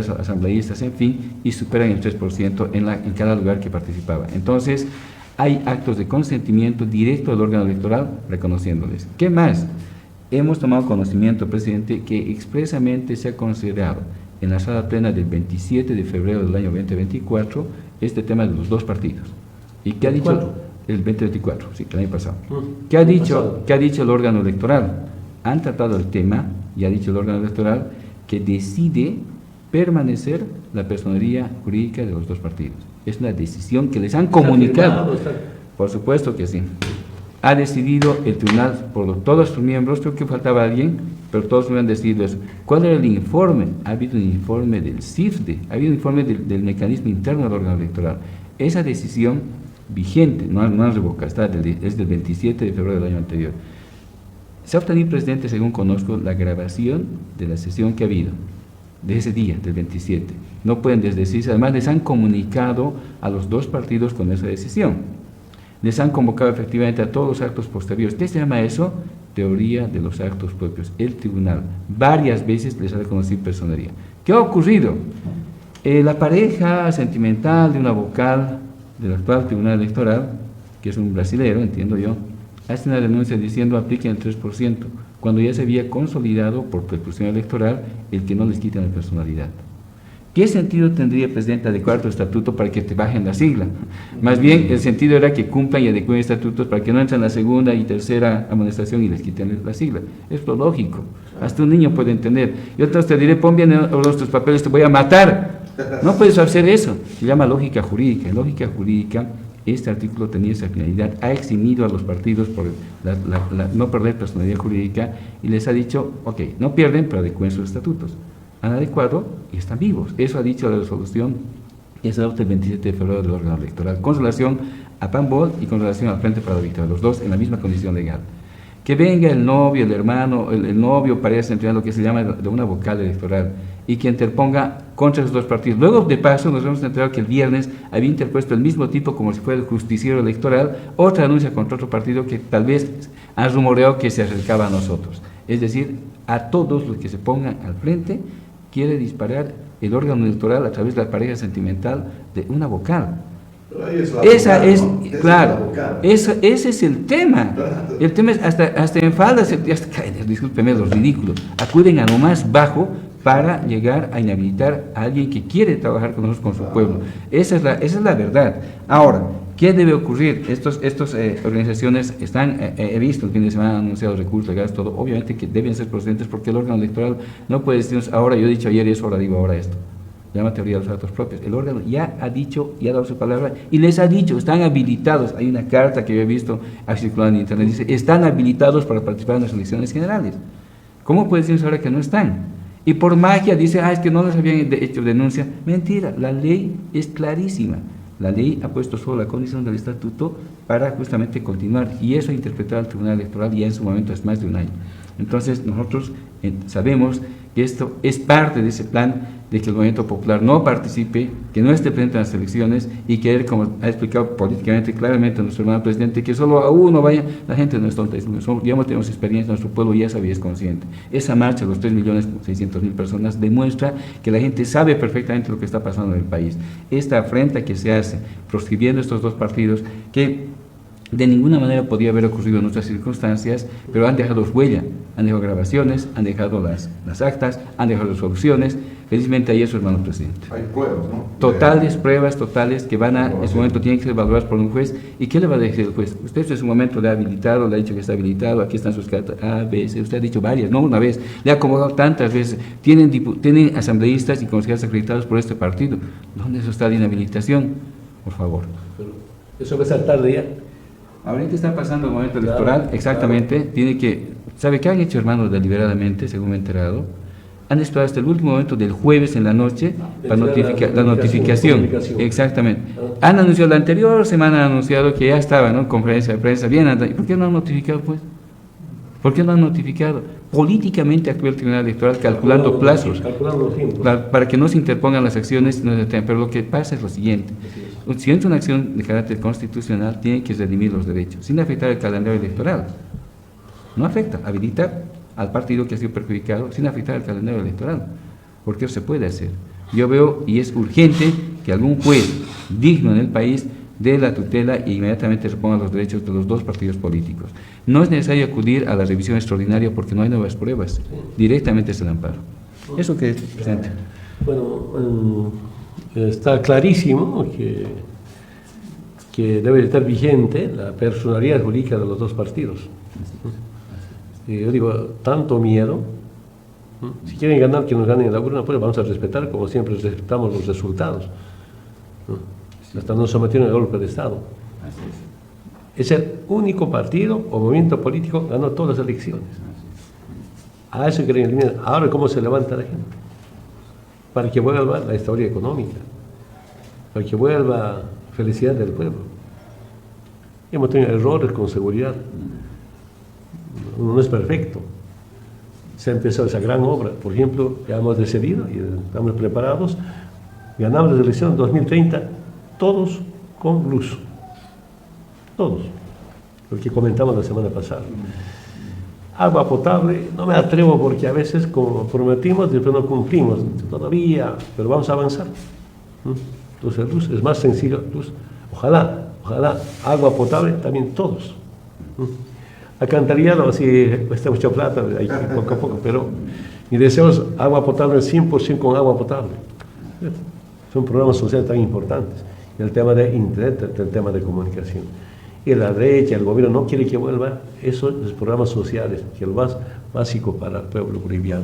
asambleístas, en fin, y superan el 3% en cada lugar que participaba. Entonces, hay actos de consentimiento directo del órgano electoral reconociéndoles. ¿Qué más? Hemos tomado conocimiento, presidente, que expresamente se ha considerado en la sala plena del 27 de febrero del año 2024 este tema de los dos partidos. ¿Y qué ha dicho? El 2024, sí, el año pasado. ¿Qué ha dicho el órgano electoral? Han tratado el tema y ha dicho el órgano electoral que decide permanecer la personería jurídica de los dos partidos. Es una decisión que les han comunicado. Por supuesto que sí. Ha decidido el tribunal por todos sus miembros, creo que faltaba alguien, pero todos me han decidido eso. ¿Cuál era el informe? Ha habido un informe del CIFDE, ha habido un informe del mecanismo interno del órgano electoral. Esa decisión vigente, no es revocada, es del 27 de febrero del año anterior. Se ha obtenido, presidente, según conozco, la grabación de la sesión que ha habido, de ese día, del 27. No pueden desdecirse, además les han comunicado a los dos partidos con esa decisión. Les han convocado efectivamente a todos los actos posteriores. ¿Qué se llama eso? Teoría de los actos propios. El tribunal varias veces les ha reconocido personería. ¿Qué ha ocurrido? La pareja sentimental de una vocal del actual tribunal electoral, que es un brasilero, entiendo yo, hace una denuncia diciendo apliquen el 3%, cuando ya se había consolidado por percusión electoral el que no les quiten la personalidad. ¿Qué sentido tendría, presidente, adecuar tu estatuto para que te bajen la sigla? Más bien, el sentido era que cumplan y adecúen estatutos para que no entren la segunda y tercera amonestación y les quiten la sigla. Es lo lógico. Hasta un niño puede entender. Yo entonces te diré, pon bien nuestros papeles, te voy a matar. No puedes hacer eso. Se llama lógica jurídica. En lógica jurídica, este artículo tenía esa finalidad. Ha eximido a los partidos por no perder personalidad jurídica y les ha dicho, ok, no pierden, pero adecúen sus estatutos. Han adecuado y están vivos. Eso ha dicho la resolución que se adopta el 27 de febrero del órgano electoral, con relación a Pambol y con relación al Frente para la Victoria, los dos en la misma condición legal. Que venga el novio, el hermano, el novio parece entrar lo que se llama de una vocal electoral y que interponga contra esos dos partidos. Luego, de paso, nos hemos enterado que el viernes había interpuesto el mismo tipo, como si fuera el justiciero electoral, otra denuncia contra otro partido que tal vez ha rumoreado que se acercaba a nosotros. Es decir, a todos los que se pongan al frente, quiere disparar el órgano electoral a través de la pareja sentimental de una vocal. Pero ahí es la Esa vocal, es, ¿no? claro, Es la vocal. ese es el tema. El tema es hasta en faldas, discúlpeme, los ridículos, acuden a lo más bajo para llegar a inhabilitar a alguien que quiere trabajar con nosotros, con su pueblo. Esa es la verdad. Ahora, ¿qué debe ocurrir? Estas organizaciones están, he visto el fin de semana anunciados recursos legales, todo, obviamente que deben ser procedentes porque el órgano electoral no puede decirnos ahora, yo he dicho ayer y es ahora digo ahora esto. Llama teoría de los actos propios. El órgano ya ha dicho, ya ha dado su palabra y les ha dicho, están habilitados. Hay una carta que yo he visto circulando en internet, dice, están habilitados para participar en las elecciones generales. ¿Cómo puede decirnos ahora que no están? Y por magia dice, es que no les habían hecho denuncia. Mentira, la ley es clarísima. La ley ha puesto solo la condición del estatuto para justamente continuar, y eso ha interpretado el Tribunal Electoral ya en su momento hace más de un año. Entonces nosotros sabemos que esto es parte de ese plan de que el movimiento popular no participe, que no esté presente en las elecciones y que él, como ha explicado políticamente claramente nuestro hermano presidente, que solo a uno vaya, la gente no es tonta, ya tenemos experiencia, nuestro pueblo ya sabía, es consciente. Esa marcha de los 3.600.000 personas demuestra que la gente sabe perfectamente lo que está pasando en el país. Esta afrenta que se hace proscribiendo estos dos partidos, que de ninguna manera podía haber ocurrido en otras circunstancias, pero han dejado huella, han dejado grabaciones, han dejado las actas, han dejado resoluciones. Felizmente hay eso, hermano presidente. Hay pruebas, ¿no? Totales, pruebas totales que van en su momento tienen que ser evaluadas por un juez. ¿Y qué le va a decir el juez? Usted en su momento le ha habilitado, le ha dicho que está habilitado, aquí están sus cartas A, B, C, usted ha dicho varias, no una vez, le ha acomodado tantas veces. Tienen asambleístas y concejales acreditados por este partido. ¿Dónde eso está de inhabilitación? Por favor. Pero eso va a ser tarde ya. Ahorita está pasando el momento electoral, exactamente, tiene que, ¿sabe qué han hecho, hermanos, deliberadamente, según me he enterado? Han esperado hasta el último momento del jueves en la noche para notificar la notificación, exactamente. Han anunciado, la anterior semana han anunciado que ya estaba, ¿no?, conferencia de prensa, bien, ¿y por qué no han notificado, pues? ¿Por qué no han notificado? Políticamente actúa el Tribunal Electoral calculando plazos, para que no se interpongan las acciones, no se detengan. Pero lo que pasa es lo siguiente: si entra una acción de carácter constitucional, tiene que redimir los derechos, sin afectar el calendario electoral. No afecta, habilitar al partido que ha sido perjudicado, sin afectar el calendario electoral, porque eso se puede hacer. Yo veo, y es urgente, que algún juez digno en el país dé la tutela e inmediatamente reponga los derechos de los dos partidos políticos. No es necesario acudir a la revisión extraordinaria porque no hay nuevas pruebas, directamente es el amparo. Eso que es, presidente. Bueno, está clarísimo que debe estar vigente la personalidad jurídica de los dos partidos. Y yo digo, tanto miedo, si quieren ganar, que nos ganen en la urna, pues vamos a respetar, como siempre respetamos los resultados. Hasta nos sometieron al golpe de Estado. Es el único partido o movimiento político que ganó todas las elecciones. A eso quieren eliminar. Ahora, ¿cómo se levanta la gente? Para que vuelva la historia económica, para que vuelva la felicidad del pueblo. Hemos tenido errores con seguridad. Uno no es perfecto. Se ha empezado esa gran obra. Por ejemplo, ya hemos decidido y estamos preparados. Ganamos la elección en 2030, todos con luz. Todos. Lo que comentamos la semana pasada. Agua potable, no me atrevo porque a veces, como prometimos, después no cumplimos todavía, pero vamos a avanzar. Entonces, luz es más sencillo. Luz. Ojalá, agua potable también todos. Alcantarillado, así cuesta mucha plata, hay poco a poco, pero mi deseo es agua potable 100% con agua potable. Son programas sociales tan importantes. El tema de internet, el tema de comunicación. Y la derecha, el gobierno no quiere que vuelva esos programas sociales, que es lo más básico para el pueblo boliviano.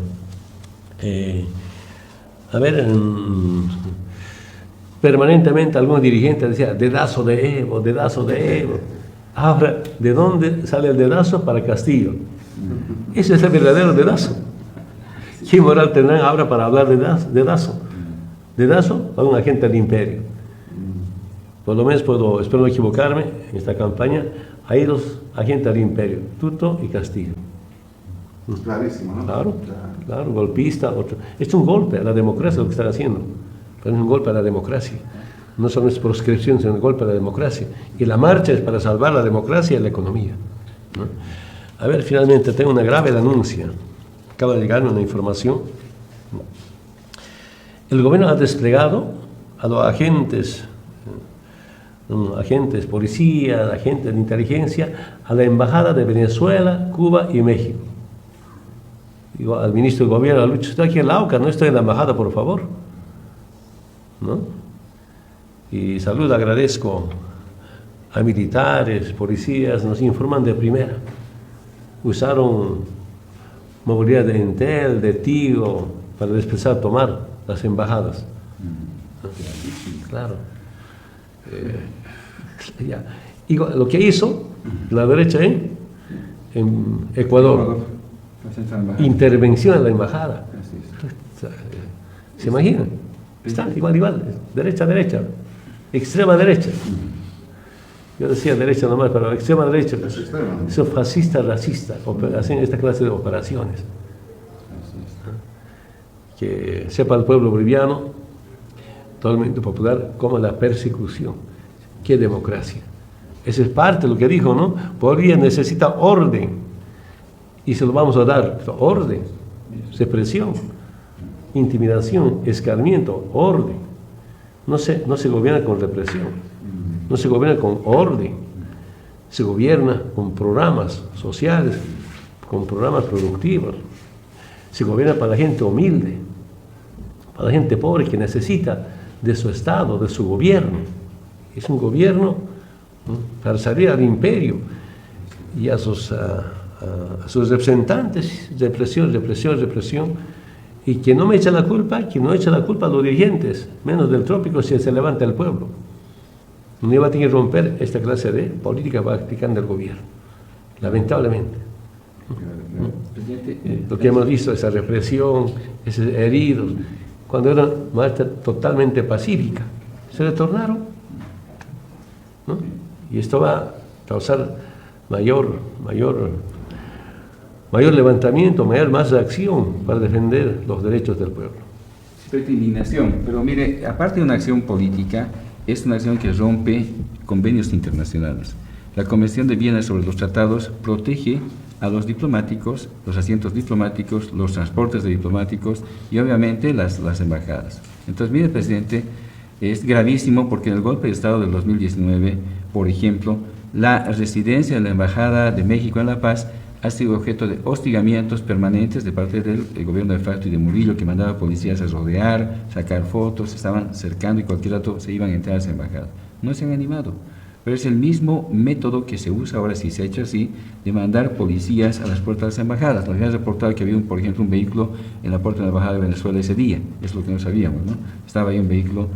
Permanentemente algunos dirigentes decían, dedazo de Evo, dedazo de Evo. Ahora, ¿de dónde sale el dedazo? Para Castillo. Ese es el verdadero dedazo. ¿Qué moral tendrán ahora para hablar de dedazo? Dedazo a un agente del imperio. Por lo menos espero no equivocarme en esta campaña, hay dos agentes del imperio, Tuto y Castillo. Clarísimo, ¿no? Claro, golpista, otro. Es un golpe a la democracia lo que están haciendo, pero es un golpe a la democracia. No solo es proscripción, sino un golpe a la democracia. Y la marcha es para salvar la democracia y la economía, ¿no? A ver, finalmente tengo una grave denuncia. Acaba de llegarme una información el gobierno ha desplegado a los agentes, policías, agentes de inteligencia, a la embajada de Venezuela, Cuba y México. Digo al ministro de gobierno, Lucho, estoy aquí en la AUCA, no estoy en la embajada, por favor, ¿no? Y salud, agradezco a militares, policías, nos informan de primera. Usaron movilidad de Entel, de Tigo, para empezar a tomar las embajadas. Claro. Ya. Y lo que hizo la derecha en Ecuador, intervención en la embajada. ¿Se imaginan? Está igual, derecha, extrema derecha. Yo decía derecha nomás, pero extrema derecha, son fascistas, racistas, hacen esta clase de operaciones. Que sepa el pueblo boliviano, todo el movimiento popular, como la persecución. ¿Qué democracia? Esa es parte de lo que dijo, ¿no? Bolivia necesita orden, y se lo vamos a dar. Orden, represión, intimidación, escarmiento, orden. No se gobierna con represión. No se gobierna con orden, se gobierna con programas sociales, con programas productivos. Se gobierna para la gente humilde, para la gente pobre que necesita de su Estado, de su gobierno. Es un gobierno, ¿no?, para salir al imperio y a sus representantes, represión, y que no me echa la culpa, a los dirigentes, menos del trópico si se levanta el pueblo. No va a tener que romper esta clase de política practicando el gobierno, lamentablemente. Lo que hemos visto, esa represión, esos heridos, cuando era una marcha totalmente pacífica, se retornaron, ¿no? Y esto va a causar mayor levantamiento, más acción para defender los derechos del pueblo. Cierta indignación, pero mire, aparte de una acción política, es una acción que rompe convenios internacionales. La Convención de Viena sobre los tratados protege a los diplomáticos, los asientos diplomáticos, los transportes de diplomáticos y obviamente las embajadas. Entonces, mire, presidente, es gravísimo porque en el golpe de Estado del 2019, por ejemplo, la residencia de la Embajada de México en La Paz ha sido objeto de hostigamientos permanentes de parte del gobierno de facto y de Murillo, que mandaba policías a rodear, sacar fotos, estaban cercando y cualquier rato se iban a entrar a esa embajada. No se han animado, pero es el mismo método que se usa ahora, si se ha hecho así, de mandar policías a las puertas de las embajadas. Nos habían reportado que había, por ejemplo, un vehículo en la puerta de la embajada de Venezuela ese día, es lo que no sabíamos, ¿no? Estaba ahí un vehículo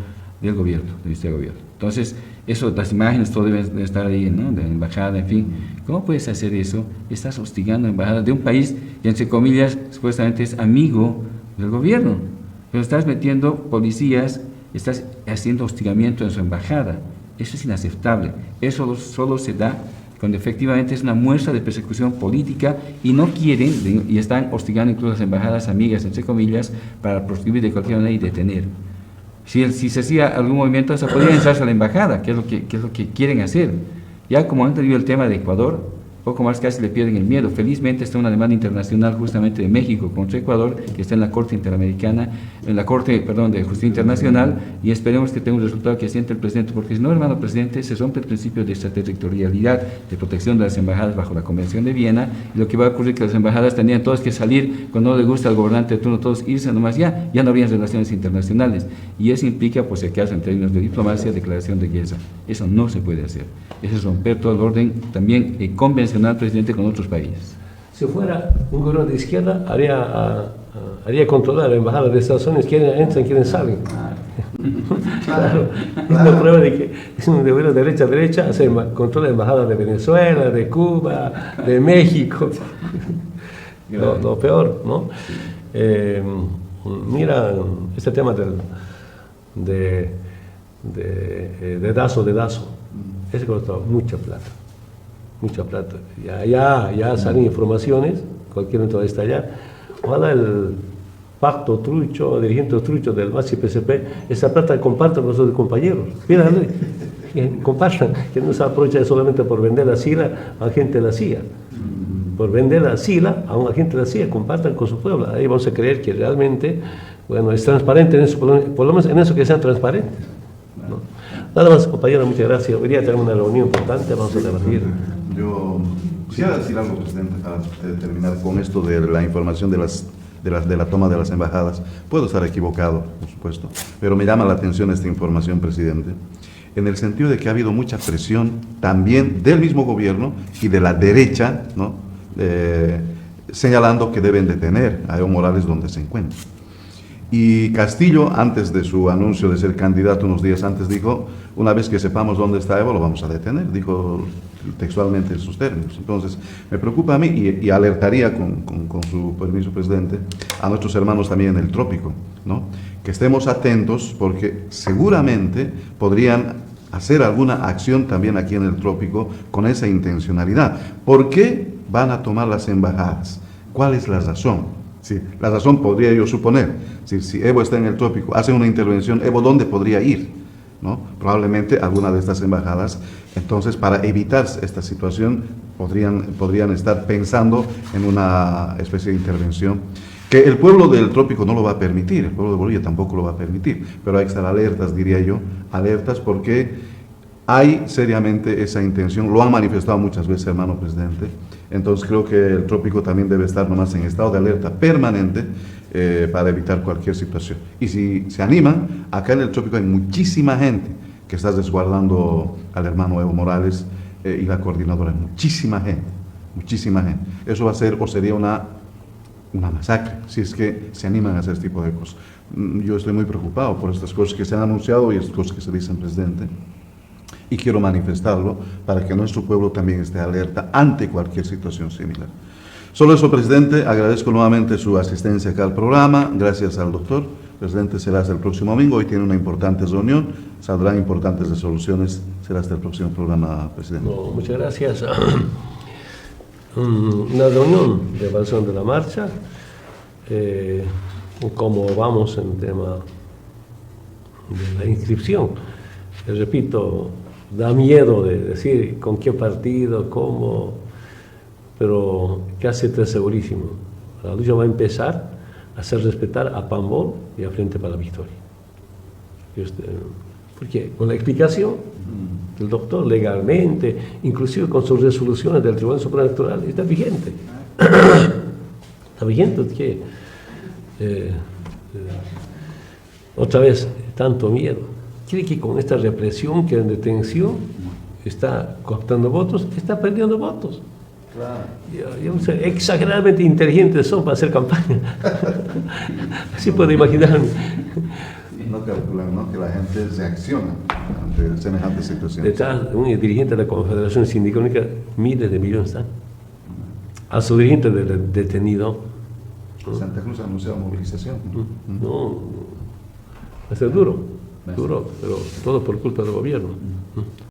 del gobierno, del Ministerio de Gobierno. Entonces, eso, las imágenes, todo deben estar ahí, ¿no?, de la embajada, en fin. ¿Cómo puedes hacer eso? Estás hostigando a la embajada de un país que, entre comillas, supuestamente es amigo del gobierno. Pero estás metiendo policías, estás haciendo hostigamiento en su embajada. Eso es inaceptable. Eso solo se da cuando efectivamente es una muestra de persecución política y no quieren, y están hostigando incluso a las embajadas amigas, entre comillas, para proscribir de cualquier manera y detener. Si se hacía algún movimiento, se podría entrarse a la embajada, que es lo que quieren hacer. Ya como han tenido el tema de Ecuador, poco más casi le pierden el miedo. Felizmente está una demanda internacional justamente de México contra Ecuador, que está en la Corte Interamericana, en la Corte, de Justicia Internacional, y esperemos que tenga un resultado que siente el presidente, porque si no, hermano presidente, se rompe el principio de extraterritorialidad, de protección de las embajadas bajo la Convención de Viena, y lo que va a ocurrir es que las embajadas tendrían todas que salir, cuando no le gusta al gobernante de turno, todos irse nomás, ya no habrían relaciones internacionales, y eso implica, pues, si acaso, en términos de diplomacia, declaración de guerra. Eso no se puede hacer. Eso es romper todo el orden también convencional, presidente, con otros países. Si fuera un gobierno de izquierda, haría controlar la embajada de Estados Unidos, quieren entran, quieren salen. Claro. Es una prueba de que es un gobierno de derecha, controla la embajada de Venezuela, de Cuba, de México. Lo peor, ¿no? Mira, este tema de Dazo, ese costó mucha plata. Ya salen informaciones, cualquier momento está allá. Ojalá el pacto trucho, dirigente trucho del MAS y PCP, esa plata compartan con sus compañeros. Mírale, compartan, que no se aprovecha solamente por vender la CIA a gente de la CIA. por vender la SILA a un agente de la CIA, compartan con su pueblo. Ahí vamos a creer que realmente, bueno, es transparente en eso, por lo menos en eso que sean transparentes, ¿no? Nada más, compañero, muchas gracias. Hoy día tenemos una reunión importante, vamos a debatir. Yo quisiera decir algo, presidente, para terminar con esto de la información de la toma de las embajadas. Puedo estar equivocado, por supuesto, pero me llama la atención esta información, presidente, en el sentido de que ha habido mucha presión también del mismo gobierno y de la derecha, ¿no? Señalando que deben detener a Evo Morales donde se encuentra. Y Castillo, antes de su anuncio de ser candidato, unos días antes, dijo: una vez que sepamos dónde está Evo, lo vamos a detener, dijo textualmente en sus términos. Entonces, me preocupa a mí y alertaría, con su permiso, presidente, a nuestros hermanos también en el trópico, ¿no? Que estemos atentos, porque seguramente podrían hacer alguna acción también aquí en el trópico con esa intencionalidad. ¿Por qué van a tomar las embajadas? ¿Cuál es la razón? Sí, la razón podría yo suponer, si Evo está en el trópico, hace una intervención, Evo, ¿dónde podría ir? ¿No? Probablemente alguna de estas embajadas. Entonces, para evitar esta situación, podrían estar pensando en una especie de intervención que el pueblo del trópico no lo va a permitir, el pueblo de Bolivia tampoco lo va a permitir, pero hay que estar alertas, diría yo, alertas, porque hay seriamente esa intención, lo han manifestado muchas veces, hermano presidente. Entonces creo que el trópico también debe estar nomás en estado de alerta permanente para evitar cualquier situación. Y si se animan, acá en el trópico hay muchísima gente que está resguardando al hermano Evo Morales y la coordinadora, muchísima gente. Eso va a ser o sería una masacre, si es que se animan a hacer este tipo de cosas. Yo estoy muy preocupado por estas cosas que se han anunciado y estas cosas que se dicen, presidente. Y quiero manifestarlo para que nuestro pueblo también esté alerta ante cualquier situación similar. Solo eso, presidente. Agradezco nuevamente su asistencia acá al programa. Gracias al doctor. Presidente, será hasta el próximo domingo. Hoy tiene una importante reunión. Saldrán importantes resoluciones. Será hasta el próximo programa, presidente. No, muchas gracias. Una reunión de evaluación de la marcha. Cómo vamos en tema de la inscripción. Les repito, da miedo de decir con qué partido, cómo, pero casi estoy segurísimo. La lucha va a empezar a hacer respetar a Pambol y a Frente para la Victoria. Porque con la explicación del doctor, legalmente, inclusive con sus resoluciones del Tribunal Supremo Electoral, está vigente. Está vigente que otra vez, tanto miedo. Quiere que con esta represión, que en detención está cooptando votos, está perdiendo votos. Claro. Yo no sé, exageradamente inteligentes son para hacer campaña. Así puedo imaginarme. No calculan, ¿no?, que la gente reacciona ante semejantes situaciones. Detrás de un dirigente de la Confederación Sindical, miles de millones están. A su dirigente detenido. Santa Cruz ha anunciado movilización. No, va a ser duro, pero todo por culpa del gobierno.